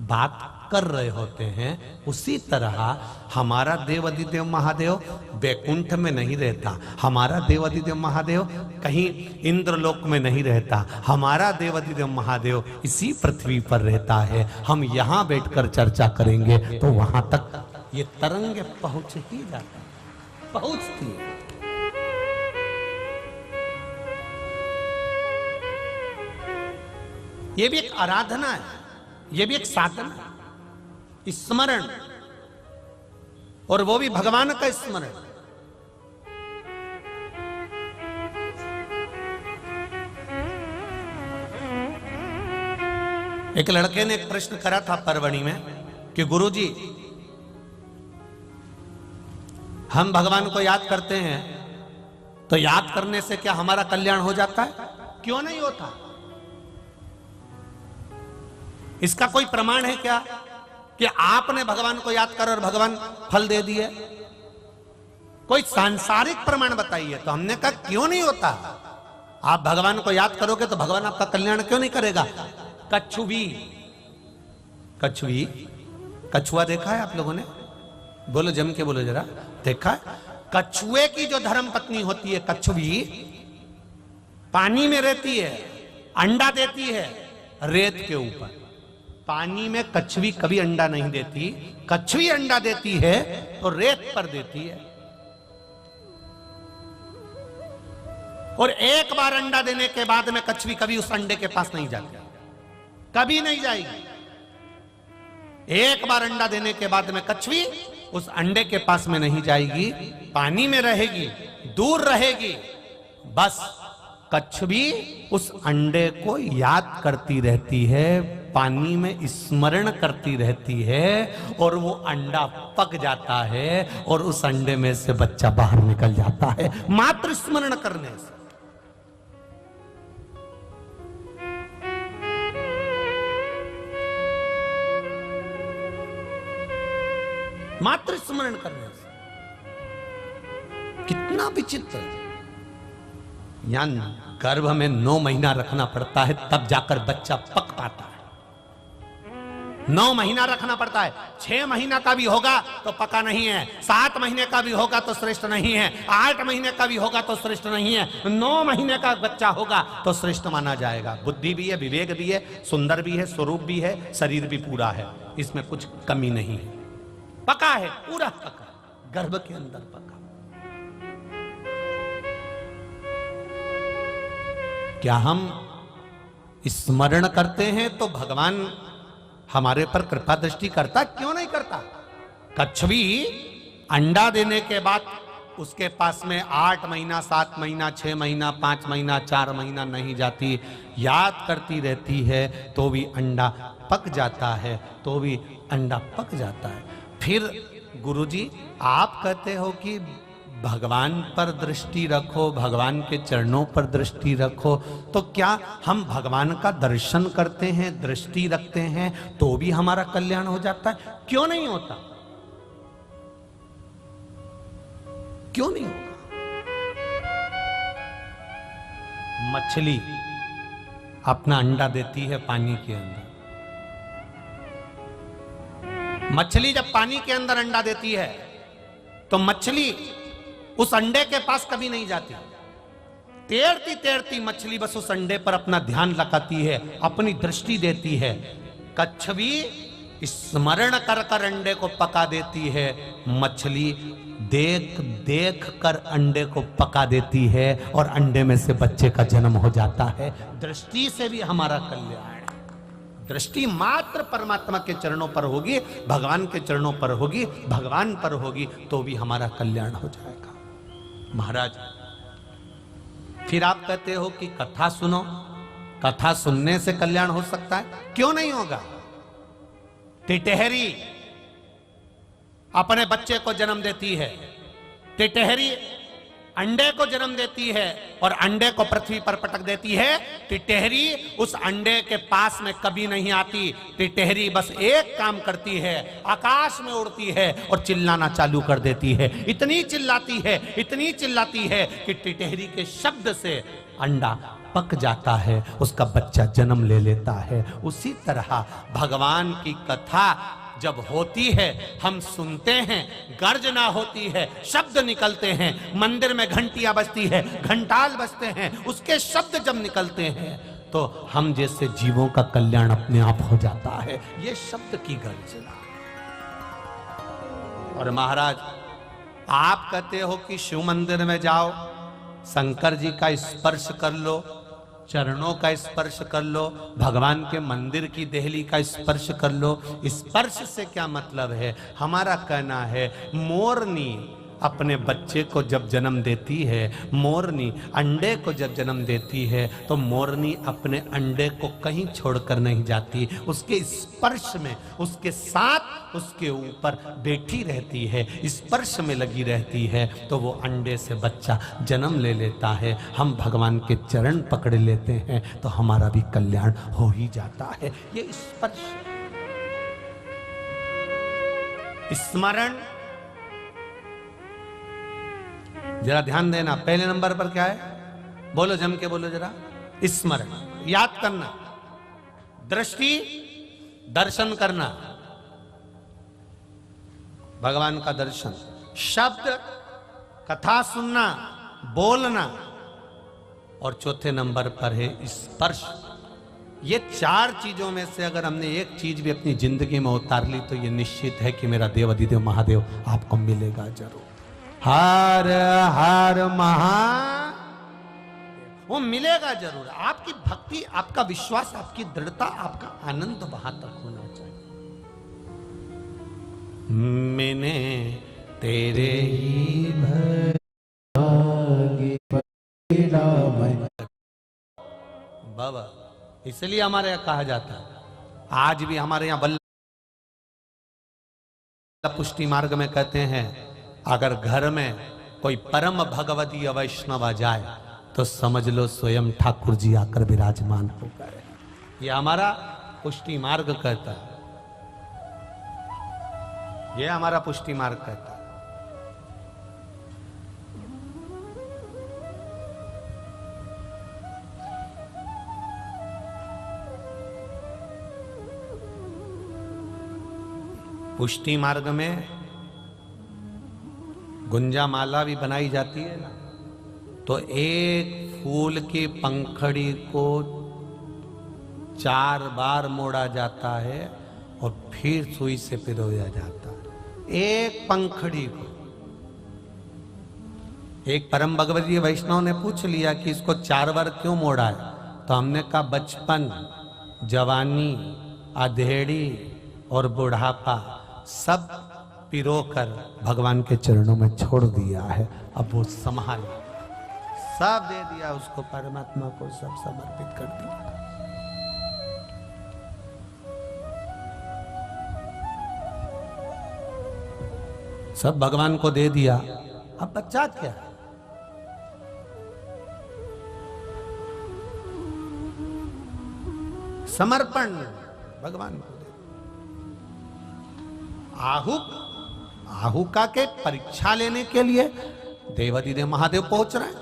बात कर रहे होते हैं। उसी तरह हमारा देवाधिदेव महादेव वैकुंठ में नहीं रहता, हमारा देवाधिदेव महादेव कहीं इंद्रलोक में नहीं रहता, हमारा देवाधिदेव महादेव इसी पृथ्वी पर रहता है। हम यहां बैठकर चर्चा करेंगे तो वहां तक ये तरंग पहुंच ही जाता है, पहुंचती है। ये भी एक आराधना है, ये भी एक साधना है, स्मरण, और वो भी भगवान का स्मरण। एक लड़के ने एक प्रश्न करा था परवणी में कि गुरुजी, हम भगवान को याद करते हैं तो याद करने से क्या हमारा कल्याण हो जाता है? क्यों नहीं होता? इसका कोई प्रमाण है क्या कि आपने भगवान को याद कर और भगवान फल दे दिए? कोई सांसारिक प्रमाण बताइए। तो हमने कहा क्यों नहीं होता? आप भगवान को याद करोगे तो भगवान आपका कल्याण क्यों नहीं करेगा? कछुआ देखा है आप लोगों ने? बोलो, जम के बोलो जरा, देखा है? कछुए की जो धर्म पत्नी होती है कछुवी, पानी में रहती है, अंडा देती है रेत के ऊपर। पानी में कछुवी कभी अंडा नहीं देती, कछुवी अंडा देती है तो रेत पर देती है। और एक बार अंडा देने के बाद में कछुवी कभी उस अंडे के पास नहीं जाती, कभी नहीं जाएगी। एक बार अंडा देने के बाद में कछुवी उस अंडे के पास में नहीं जाएगी, पानी में रहेगी, दूर रहेगी। बस कछुवी उस अंडे को याद करती रहती है, पानी में स्मरण करती रहती है, और वो अंडा पक जाता है और उस अंडे में से बच्चा बाहर निकल जाता है, मात्र स्मरण करने से। मात्र स्मरण करने से। कितना विचित्र! यानी गर्भ में 9 महीना रखना पड़ता है तब जाकर बच्चा पक पाता है। 9 महीना रखना पड़ता है। 6 महीना का भी होगा तो पका नहीं है, 7 महीने का भी होगा तो श्रेष्ठ नहीं है, 8 महीने का भी होगा तो श्रेष्ठ नहीं है, 9 महीने का बच्चा होगा तो श्रेष्ठ माना जाएगा। बुद्धि भी है, विवेक भी है, सुंदर भी है, स्वरूप भी है, शरीर भी पूरा है, इसमें कुछ कमी नहीं है। पका है, पूरा पका, गर्भ के अंदर पका। क्या हम स्मरण करते हैं तो भगवान हमारे पर कृपा दृष्टि करता, क्यों नहीं करता? कछुवी अंडा देने के बाद उसके पास में 8 महीना, 7 महीना, 6 महीना, 5 महीना, 4 महीना नहीं जाती, याद करती रहती है तो भी अंडा पक जाता है, तो भी अंडा पक जाता है। फिर गुरुजी आप कहते हो कि भगवान पर दृष्टि रखो, भगवान के चरणों पर दृष्टि रखो, तो क्या हम भगवान का दर्शन करते हैं, दृष्टि रखते हैं तो भी हमारा कल्याण हो जाता है? क्यों नहीं होता? क्यों नहीं होगा? मछली अपना अंडा देती है पानी के अंदर। मछली जब पानी के अंदर अंडा देती है तो मछली उस अंडे के पास कभी नहीं जाती। तैरती तैरती मछली बस उस अंडे पर अपना ध्यान लगाती है, अपनी दृष्टि देती है। कछुवी स्मरण कर कर अंडे को पका देती है, मछली देख देख कर अंडे को पका देती है और अंडे में से बच्चे का जन्म हो जाता है। दृष्टि से भी हमारा कल्याण है। दृष्टि मात्र परमात्मा के चरणों पर होगी, भगवान के चरणों पर होगी, भगवान पर होगी तो भी हमारा कल्याण हो जाएगा। महाराज फिर आप कहते हो कि कथा सुनो, कथा सुनने से कल्याण हो सकता है? क्यों नहीं होगा? टिटहरी अपने बच्चे को जन्म देती है, टिटहरी अंडे को जन्म देती है और अंडे को पृथ्वी पर पटक देती है। टिटहरी उस अंडे के पास में कभी नहीं आती। टिटहरी बस एक काम करती है, आकाश में उड़ती है और चिल्लाना चालू कर देती है। इतनी चिल्लाती है, इतनी चिल्लाती है कि टिटहरी के शब्द से अंडा पक जाता है, उसका बच्चा जन्म ले लेता है। उसी तरह भगवान की कथा जब होती है, हम सुनते हैं, गर्जना होती है, शब्द निकलते हैं, मंदिर में घंटियां बजती है, घंटाल बजते हैं, उसके शब्द जब निकलते हैं तो हम जैसे जीवों का कल्याण अपने आप हो जाता है। ये शब्द की गर्जना। और महाराज आप कहते हो कि शिव मंदिर में जाओ, शंकर जी का स्पर्श कर लो, चरणों का स्पर्श कर लो, भगवान के मंदिर की देहली का स्पर्श कर लो। स्पर्श से क्या मतलब है? हमारा कहना है मोरनी अपने बच्चे को जब जन्म देती है, मोरनी अंडे को जब जन्म देती है तो मोरनी अपने अंडे को कहीं छोड़कर नहीं जाती, उसके स्पर्श में, उसके साथ, उसके ऊपर बैठी रहती है, स्पर्श में लगी रहती है, तो वो अंडे से बच्चा जन्म ले लेता है। हम भगवान के चरण पकड़ लेते हैं तो हमारा भी कल्याण हो ही जाता है। ये स्पर्श, स्मरण, जरा ध्यान देना। पहले नंबर पर क्या है? बोलो, जम के बोलो जरा। स्मरण, याद करना, दृष्टि, दर्शन करना, भगवान का दर्शन, शब्द, कथा सुनना, बोलना, और चौथे नंबर पर है स्पर्श। ये 4 चीजों में से अगर हमने एक चीज भी अपनी जिंदगी में उतार ली तो ये निश्चित है कि मेरा देव अधिदेव महादेव आपको मिलेगा जरूर। हर हर महा, वो मिलेगा जरूर। आपकी भक्ति, आपका विश्वास, आपकी दृढ़ता, आपका आनंद वहां तक होना चाहिए। मैंने तेरे ही बाबा, इसलिए हमारे यहाँ कहा जाता है, आज भी हमारे यहाँ बल्लभ पुष्टि मार्ग में कहते हैं, अगर घर में कोई परम भगवती वैष्णव आ जाए तो समझ लो स्वयं ठाकुर जी आकर विराजमान हो गए। ये हमारा पुष्टि मार्ग कहता है, ये हमारा पुष्टि मार्ग कहता है। पुष्टि मार्ग में गुंजा माला भी बनाई जाती है ना, तो एक फूल की पंखड़ी को 4 बार मोड़ा जाता है और फिर सुई से पिरोया जाता है। एक पंखड़ी को। एक परम भगवती वैष्णव ने पूछ लिया कि इसको 4 बार क्यों मोड़ा है, तो हमने कहा बचपन, जवानी, अधेड़ी और बुढ़ापा सब पिरो कर भगवान के चरणों में छोड़ दिया है। अब वो संभाल, सब दे दिया उसको, परमात्मा को सब समर्पित कर दिया। सब भगवान को दे दिया, अब बच्चा क्या? समर्पण भगवान को दे। आहुका के परीक्षा लेने के लिए देवाधिदेव महादेव पहुंच रहे हैं।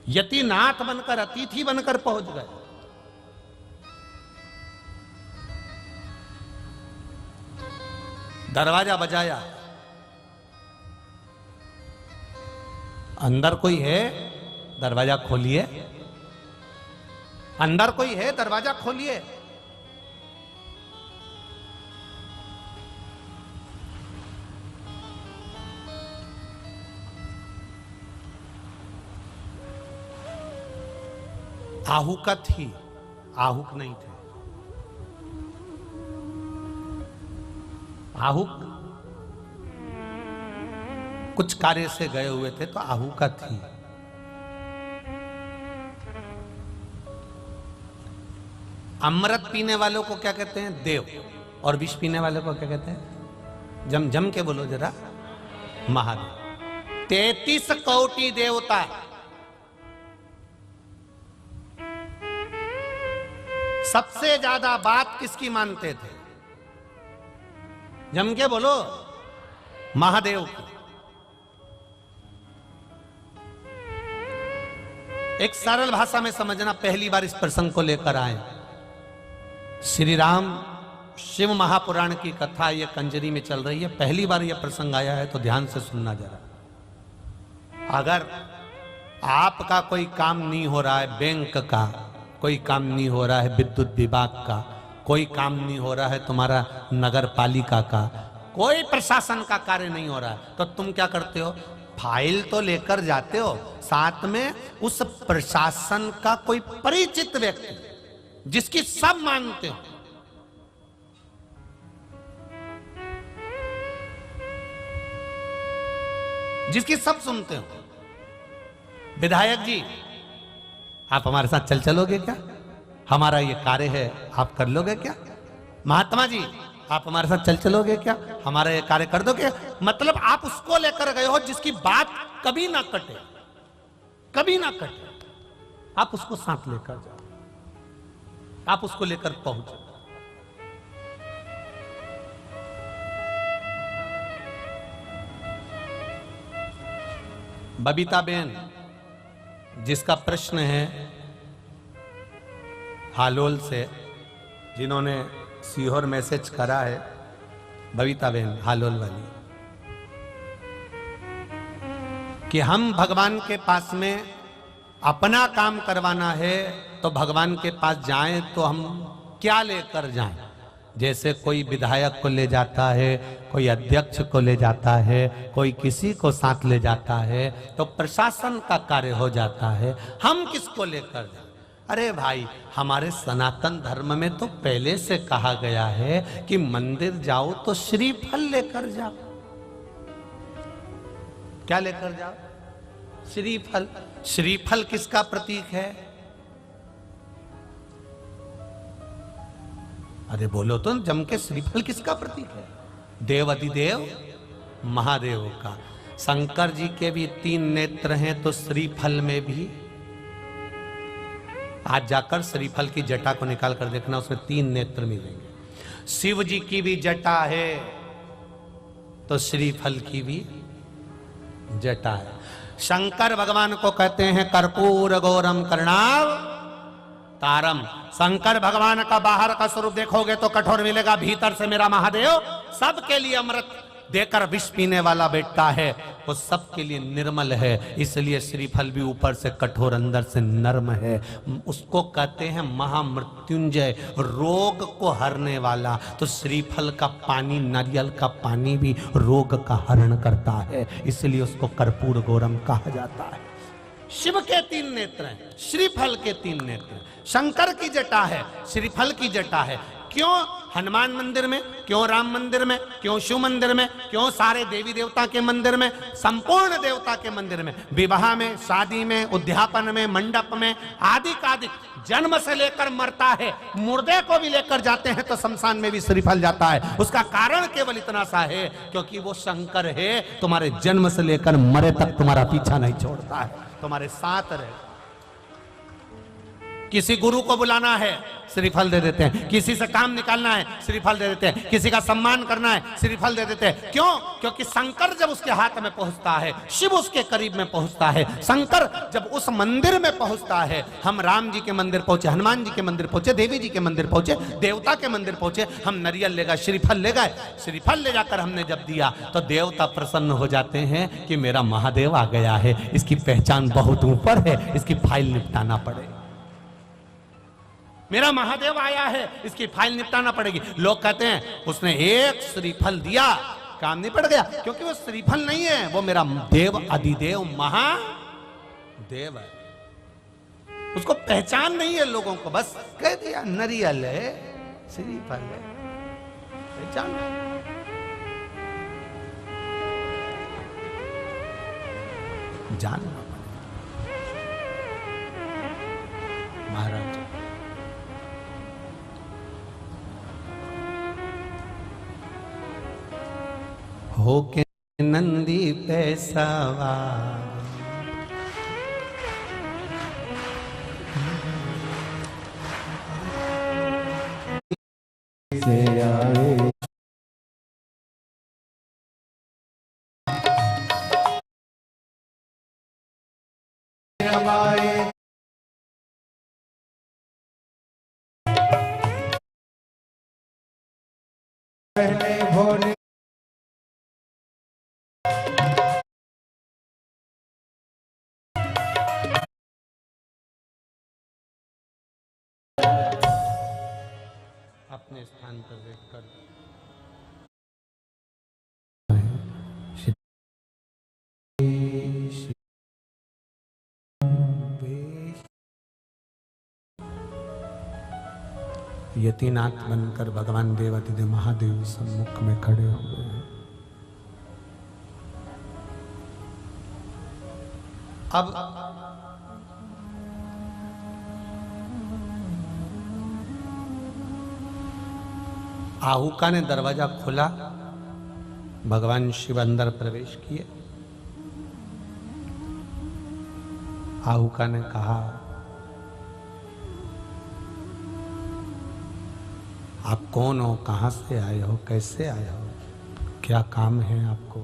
यतिनाथ बनकर, अतिथि बनकर पहुंच गए। दरवाजा बजाया, अंदर कोई है? दरवाजा खोलिए। अंदर कोई है? दरवाजा खोलिए। आहुका थी, आहुक नहीं थे। आहुक कुछ कार्य से गए हुए थे, तो आहुका थी। अमृत पीने वालों को क्या कहते हैं? देव। और विष पीने वालों को क्या कहते हैं? जम जम के बोलो जरा, महादेव। 33 कोटि देवता, सबसे ज्यादा बात किसकी मानते थे? जम के बोलो, महादेव की। एक सरल भाषा में समझना, पहली बार इस प्रसंग को लेकर आए। श्री राम शिव महापुराण की कथा ये कंजरी में चल रही है, पहली बार यह प्रसंग आया है, तो ध्यान से सुनना जरा। अगर आपका कोई काम नहीं हो रहा है, बैंक का कोई काम नहीं हो रहा है, विद्युत विभाग का कोई काम नहीं हो रहा है, तुम्हारा नगर पालिका का कोई प्रशासन का कार्य नहीं हो रहा है, तो तुम क्या करते हो? फाइल तो लेकर जाते हो, साथ में उस प्रशासन का कोई परिचित व्यक्ति जिसकी सब मानते हो, जिसकी सब सुनते हो। विधायक जी, आप हमारे साथ चलोगे क्या? हमारा ये कार्य है, आप कर लोगे क्या? महात्मा जी, आप हमारे साथ चलोगे क्या? हमारा ये कार्य कर दोगे? मतलब आप उसको लेकर गए हो जिसकी बात कभी ना कटे, कभी ना कटे। आप उसको साथ लेकर जाओ, आप उसको लेकर पहुंचो। बबीता बेन, जिसका प्रश्न है हालोल से, जिन्होंने सीहोर मैसेज करा है, बबीता बेन हालोल वाली, कि हम भगवान के पास में अपना काम करवाना है तो भगवान के पास जाएं तो हम क्या लेकर जाएं? जैसे कोई विधायक को ले जाता है, कोई अध्यक्ष को ले जाता है, कोई किसी को साथ ले जाता है, तो प्रशासन का कार्य हो जाता है। हम किसको लेकर जाएं? अरे भाई, हमारे सनातन धर्म में तो पहले से कहा गया है कि मंदिर जाओ तो श्रीफल लेकर जाओ। क्या लेकर जाओ? श्रीफल। श्रीफल किसका प्रतीक है? अरे बोलो तो जम के, श्रीफल किसका प्रतीक है? देवाधिदेव महादेव का। शंकर जी के भी 3 नेत्र हैं, तो श्रीफल में भी आज जाकर श्रीफल की जटा को निकाल कर देखना, उसमें 3 नेत्र मिलेंगे। शिव जी की भी जटा है, तो श्रीफल की भी जटा है। शंकर भगवान को कहते हैं कर्पूर गौरम कर्णाव तारम। शंकर भगवान का बाहर का स्वरूप देखोगे तो कठोर मिलेगा, भीतर से मेरा महादेव सबके लिए अमृत देकर विष पीने वाला बेटा है, वो सबके लिए निर्मल है। इसलिए श्रीफल भी ऊपर से कठोर, अंदर से नर्म है। उसको कहते हैं महामृत्युंजय, रोग को हरने वाला। तो श्रीफल का पानी, नारियल का पानी भी रोग का हरण करता है, इसलिए उसको कर्पूर गौरम कहा जाता है। शिव के 3 नेत्र हैं, श्रीफल के 3 नेत्र हैं। शंकर की जटा है, श्रीफल की जटा है। क्यों हनुमान मंदिर में, क्यों राम मंदिर में, क्यों शिव मंदिर में, क्यों सारे देवी देवता के मंदिर में, संपूर्ण देवता के मंदिर में, विवाह में, शादी में, उद्यापन में, मंडप में, आदि कादि, जन्म से लेकर मरता है, मुर्दे को भी लेकर जाते हैं तो शमशान में भी श्रीफल जाता है। उसका कारण केवल इतना सा है क्योंकि वो शंकर है, तुम्हारे जन्म से लेकर मरे तक तुम्हारा पीछा नहीं छोड़ता है, तुम्हारे साथ रहे। किसी गुरु को बुलाना है, श्रीफल दे देते हैं। किसी से काम निकालना है, श्रीफल दे देते हैं। किसी का सम्मान करना है, श्रीफल दे देते हैं। क्यों? क्योंकि शंकर जब उसके हाथ में पहुंचता है, शिव उसके करीब में पहुंचता है, शंकर जब उस मंदिर में पहुंचता है, हम राम जी के मंदिर पहुंचे, हनुमान जी के मंदिर पहुंचे, देवी जी के मंदिर पहुंचे, देवता के मंदिर पहुंचे, हम नरियल ले गए, श्रीफल ले गए। श्रीफल ले जाकर हमने जब दिया तो देवता प्रसन्न हो जाते हैं कि मेरा महादेव आ गया है, इसकी पहचान बहुत ऊपर है, इसकी फाइल निपटाना पड़ेगा। मेरा महादेव आया है, इसकी फाइल निपटाना पड़ेगी। लोग कहते हैं उसने एक श्रीफल दिया, काम नहीं पड़ गया, क्योंकि वो श्रीफल नहीं है, वो मेरा देव अधिदेव महादेव है। उसको पहचान नहीं है लोगों को, बस कह दिया नरियल है, श्रीफल है, पहचान जानना महाराज। हो के नंदी पे सवार, से आए हमारे पहले भोले अपने स्थान पर बैठकर यतिनाथ बनकर भगवान देवाधिदेव महादेव सम्मुख में खड़े हो गए हैं। अब आहुका ने दरवाजा खोला, भगवान शिव अंदर प्रवेश किए। आहुका ने कहा, आप कौन हो, कहां से आए हो, कैसे आए हो, क्या काम है आपको,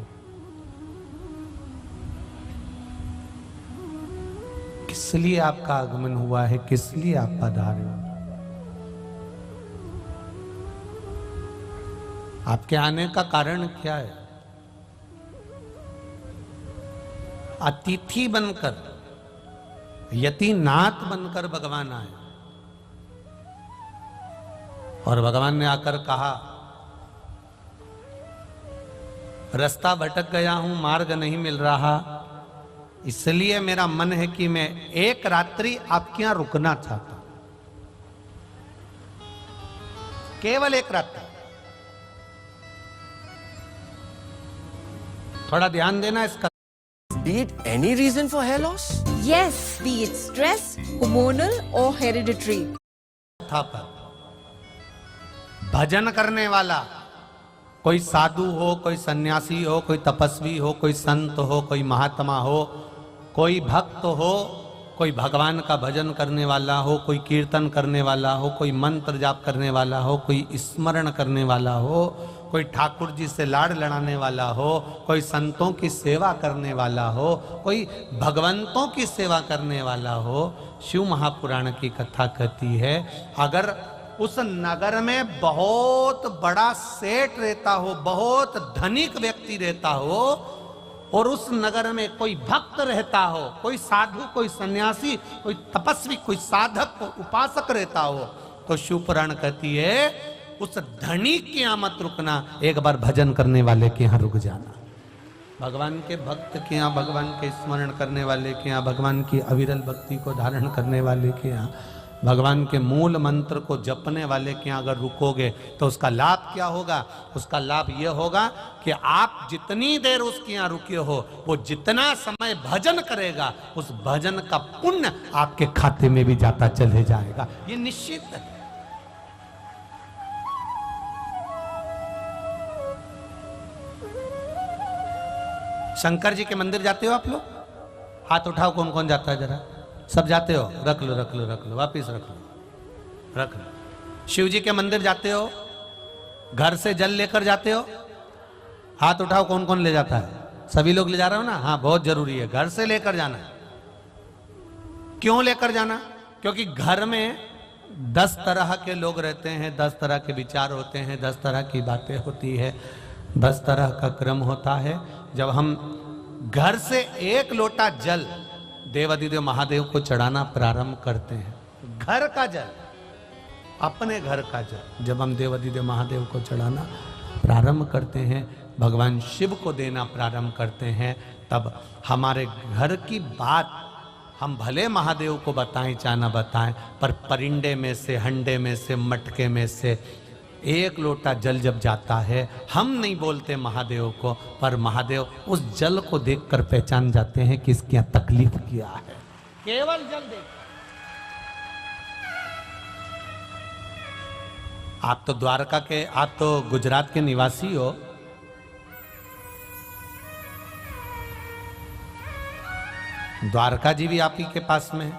किस लिए आपका आगमन हुआ है, किस लिए आप पधारे हो, आपके आने का कारण क्या है। अतिथि बनकर, यतिनाथ बनकर भगवान आए और भगवान ने आकर कहा, रास्ता भटक गया हूं, मार्ग नहीं मिल रहा, इसलिए मेरा मन है कि मैं एक रात्रि आपके यहां रुकना चाहता हूं, केवल एक रात्रि। थोड़ा ध्यान देना इसका। Be it any reason for hair loss? Yes, be it stress, hormonal or hereditary. था पर भजन करने वाला, कोई साधु हो, कोई सन्यासी हो, कोई तपस्वी हो, कोई संत हो, कोई महात्मा हो, कोई भक्त हो, कोई भगवान का भजन करने वाला हो, कोई कीर्तन करने वाला हो, कोई मंत्र जाप करने वाला हो, कोई स्मरण करने वाला हो, कोई ठाकुर जी से लाड़ लड़ाने वाला हो, कोई संतों की सेवा करने वाला हो, कोई भगवंतों की सेवा करने वाला हो। शिव महापुराण की कथा कहती है, अगर उस नगर में बहुत बड़ा सेठ रहता हो, बहुत धनिक व्यक्ति रहता हो, और उस नगर में कोई भक्त रहता हो, कोई साधु, कोई सन्यासी, कोई तपस्वी, कोई साधक, कोई उपासक रहता हो, तो शिव पुराण कहती है उस धनी के यहाँ मत रुकना, एक बार भजन करने वाले के यहाँ रुक जाना। भगवान के भक्त के यहाँ, भगवान के स्मरण करने वाले के यहाँ, भगवान की अविरल भक्ति को धारण करने वाले के यहाँ, भगवान के मूल मंत्र को जपने वाले के यहाँ अगर रुकोगे तो उसका लाभ क्या होगा? उसका लाभ यह होगा कि आप जितनी देर उसके यहाँ रुके हो, वो जितना समय भजन करेगा, उस भजन का पुण्य आपके खाते में भी जाता चले जाएगा। ये निश्चित है। शंकर जी के मंदिर जाते हो आप लोग? हाथ उठाओ, कौन कौन जाता है जरा? सब जाते हो? रख लो रख लो रख लो, वापिस रख लो रख लो। शिव जी के मंदिर जाते हो? घर से जल लेकर जाते हो? हाथ उठाओ, कौन कौन ले जाता है? सभी लोग ले जा रहे हो ना? हाँ, बहुत जरूरी है, घर से लेकर जाना। क्यों लेकर जाना? क्योंकि घर में 10 तरह के लोग रहते हैं, 10 तरह के विचार होते हैं, 10 तरह की बातें होती है, 10 तरह का क्रम होता है। जब हम घर से 1 लोटा जल देवादिदेव महादेव को चढ़ाना प्रारंभ करते हैं, घर का जल, अपने घर का जल जब हम देवादिदेव महादेव को चढ़ाना प्रारंभ करते हैं, भगवान शिव को देना प्रारंभ करते हैं, तब हमारे घर की बात हम भले महादेव को बताएं चाहे ना बताएं, पर परिंडे में से, हंडे में से, मटके में से 1 लोटा जल जब जाता है, हम नहीं बोलते महादेव को, पर महादेव उस जल को देखकर पहचान जाते हैं कि इसकी यहाँ तकलीफ क्या है। केवल जल देख। आप तो द्वारका के, आप तो गुजरात के निवासी हो। द्वारका जी भी आप ही के पास में है।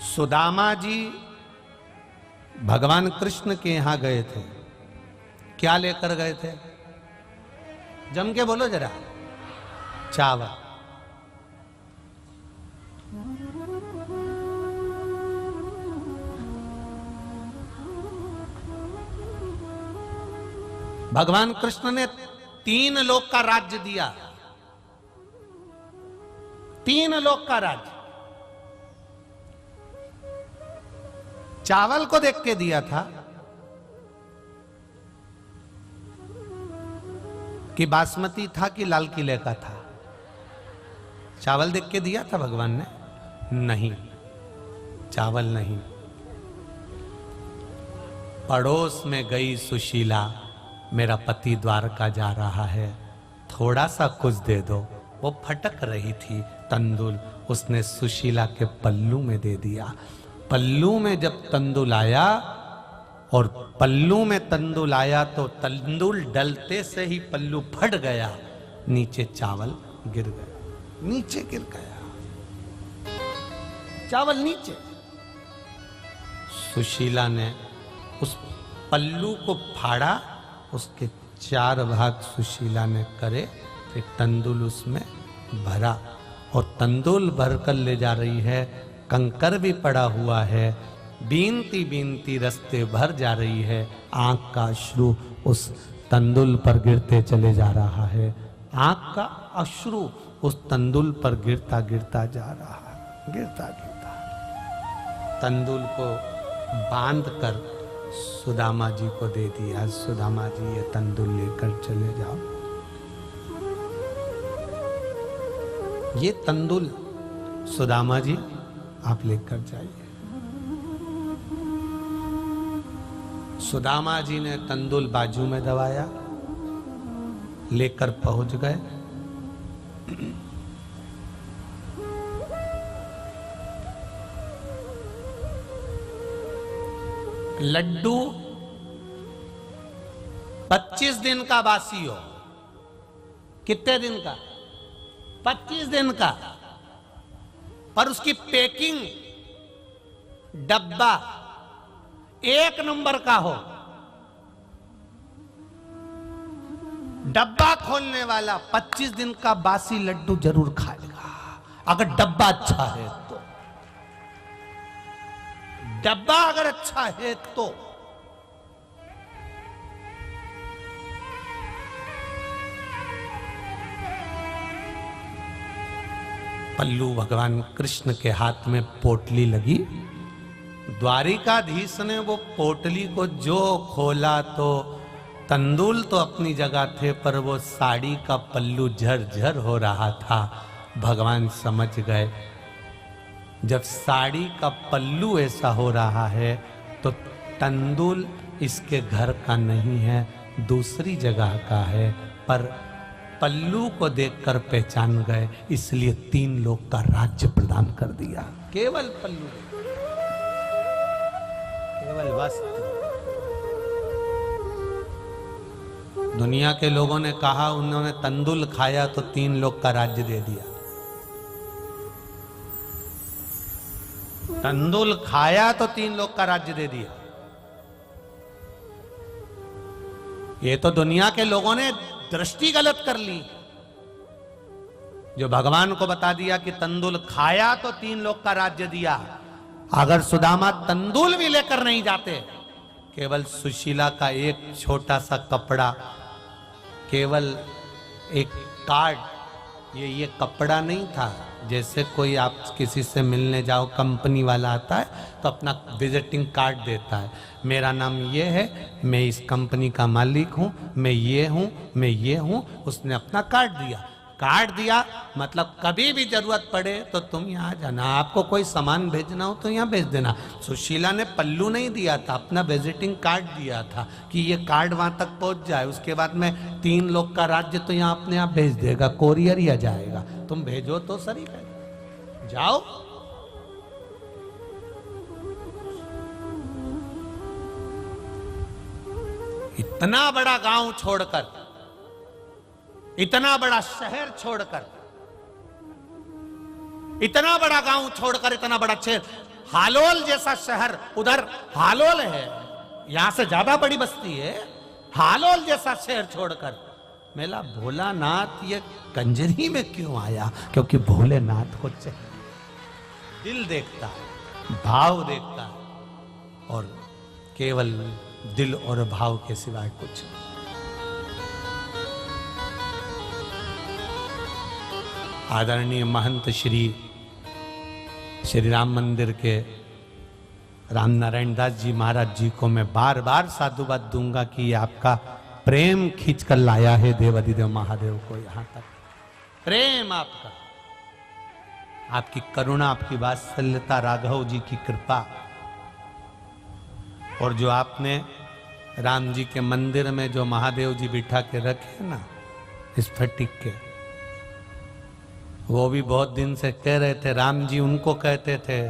सुदामा जी भगवान कृष्ण के यहां गए थे, क्या लेकर गए थे? जम के बोलो जरा। चावल। भगवान कृष्ण ने 3 लोक का राज्य दिया, 3 लोक का राज्य चावल को देख के दिया था कि बासमती था कि लाल किले का था? चावल देख के दिया था भगवान ने? नहीं, चावल नहीं। पड़ोस में गई सुशीला, मेरा पति द्वारका जा रहा है, थोड़ा सा कुछ दे दो। वो फटक रही थी तंदुल, उसने सुशीला के पल्लू में दे दिया। पल्लू में जब तंदुल आया, और पल्लू में तंदुल आया तो तंदुल डलते से ही पल्लू फट गया, नीचे चावल गिर गया, नीचे गिर गया चावल नीचे। सुशीला ने उस पल्लू को फाड़ा, उसके 4 भाग सुशीला ने करे, फिर तंदुल उसमें भरा, और तंदुल भरकर ले जा रही है। कंकर भी पड़ा हुआ है, बीनती बीनती रास्ते भर जा रही है। आंख का अश्रु उस तंदुल पर गिरते चले जा रहा है, आंख का अश्रु उस तंदुल पर गिरता गिरता जा रहा है, गिरता गिरता। तंदुल को बांध कर सुदामा जी को दे दिया। सुदामा जी, ये तंदुल लेकर चले जाओ। ये तंदुल सुदामा जी आप लेकर जाइए। सुदामा जी ने तंदुल बाजू में दबाया, लेकर पहुंच गए। लड्डू 25 दिन का बासी हो। कितने दिन का? 25 दिन का। पर उसकी पैकिंग, डब्बा 1 नंबर का हो। डब्बा खोलने वाला 25 दिन का बासी लड्डू जरूर खाएगा, अगर डब्बा अच्छा है तो। डब्बा अगर अच्छा है तो। पल्लू भगवान कृष्ण के हाथ में पोटली लगी। द्वारिकाधीश ने वो पोटली को जो खोला तो तंदुल तो अपनी जगह थे, पर वो साड़ी का पल्लू झरझर हो रहा था। भगवान समझ गए, जब साड़ी का पल्लू ऐसा हो रहा है तो तंदुल इसके घर का नहीं है, दूसरी जगह का है। पर पल्लू को देखकर पहचान गए, इसलिए 3 लोग का राज्य प्रदान कर दिया। केवल पल्लू, केवल वस्त्र। दुनिया के लोगों ने कहा उन्होंने तंदुल खाया तो 3 लोग का राज्य दे दिया। तंदुल खाया तो 3 लोग का राज्य दे दिया। ये तो दुनिया के लोगों ने दृष्टि गलत कर ली। जो भगवान को बता दिया कि तंदुल खाया तो 3 लोग का राज्य दिया। अगर सुदामा तंदुल भी लेकर नहीं जाते, केवल सुशीला का एक छोटा सा कपड़ा, केवल एक कार्ड, ये कपड़ा नहीं था। जैसे कोई आप किसी से मिलने जाओ, कंपनी वाला आता है तो अपना विजिटिंग कार्ड देता है, मेरा नाम ये है, मैं इस कंपनी का मालिक हूँ, मैं ये हूँ, मैं ये हूँ। उसने अपना कार्ड दिया। कार्ड दिया मतलब कभी भी जरूरत पड़े तो तुम यहाँ जाना, आपको कोई सामान भेजना हो तो यहाँ भेज देना। सुशीला ने पल्लू नहीं दिया था, अपना विजिटिंग कार्ड दिया था कि ये कार्ड वहां तक पहुंच जाए, उसके बाद में 3 लोग का राज्य तो यहाँ अपने आप भेज देगा, कोरियर या जाएगा। तुम भेजो तो सही है, जाओ। इतना बड़ा गांव छोड़कर, इतना बड़ा शहर छोड़कर, इतना बड़ा गांव छोड़कर, इतना बड़ा शहर, हालोल जैसा शहर, उधर हालोल है, यहां से ज्यादा बड़ी बस्ती है, हालोल जैसा शहर छोड़कर मेला भोलानाथ ये कंजरी में क्यों आया? क्योंकि भोलेनाथ को दिल देखता है, भाव देखता है, और केवल दिल और भाव के सिवाय कुछ नहीं। आदरणीय महंत श्री राम मंदिर के राम नारायण दास जी महाराज जी को मैं बार बार साधुवाद दूंगा कि ये आपका प्रेम खींच कर लाया है देवाधिदेव महादेव को यहां तक। प्रेम आपका, आपकी करुणा, आपकी वात्सल्यता, राघव जी की कृपा, और जो आपने राम जी के मंदिर में जो महादेव जी बिठा के रखे ना स्फटिक के, वो भी बहुत दिन से कह रहे थे। राम जी उनको कहते थे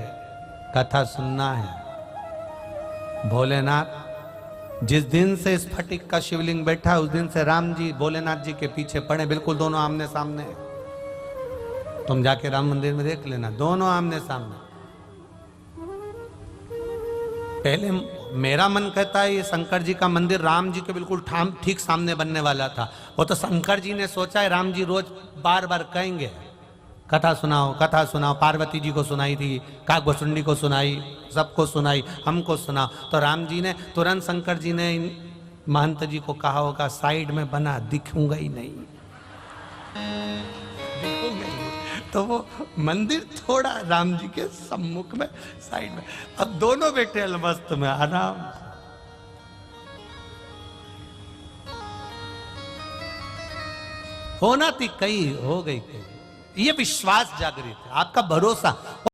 कथा सुनना है। भोलेनाथ जिस दिन से स्फटिक का शिवलिंग बैठा उस दिन से राम जी भोलेनाथ जी के पीछे पड़े, बिल्कुल दोनों आमने सामने। तुम जाके राम मंदिर में देख लेना, दोनों आमने सामने। पहले मेरा मन कहता है ये शंकर जी का मंदिर राम जी के बिल्कुल ठीक सामने बनने वाला था। वो तो शंकर जी ने सोचा है राम जी रोज बार बार कहेंगे कथा सुनाओ, कथा सुनाओ। पार्वती जी को सुनाई थी, काकभुसुंडी को सुनाई, सबको सुनाई, हमको सुना। तो राम जी ने तुरंत, शंकर जी ने महंत जी को कहा होगा साइड में बना, दिखूंगा ही नहीं, दिखूंगा ही नहीं। तो वो मंदिर थोड़ा राम जी के सम्मुख में साइड में, अब दोनों बैठे अलमस्त में आराम। होना थी कई, हो गई कई। ये विश्वास जागृत है, आपका भरोसा।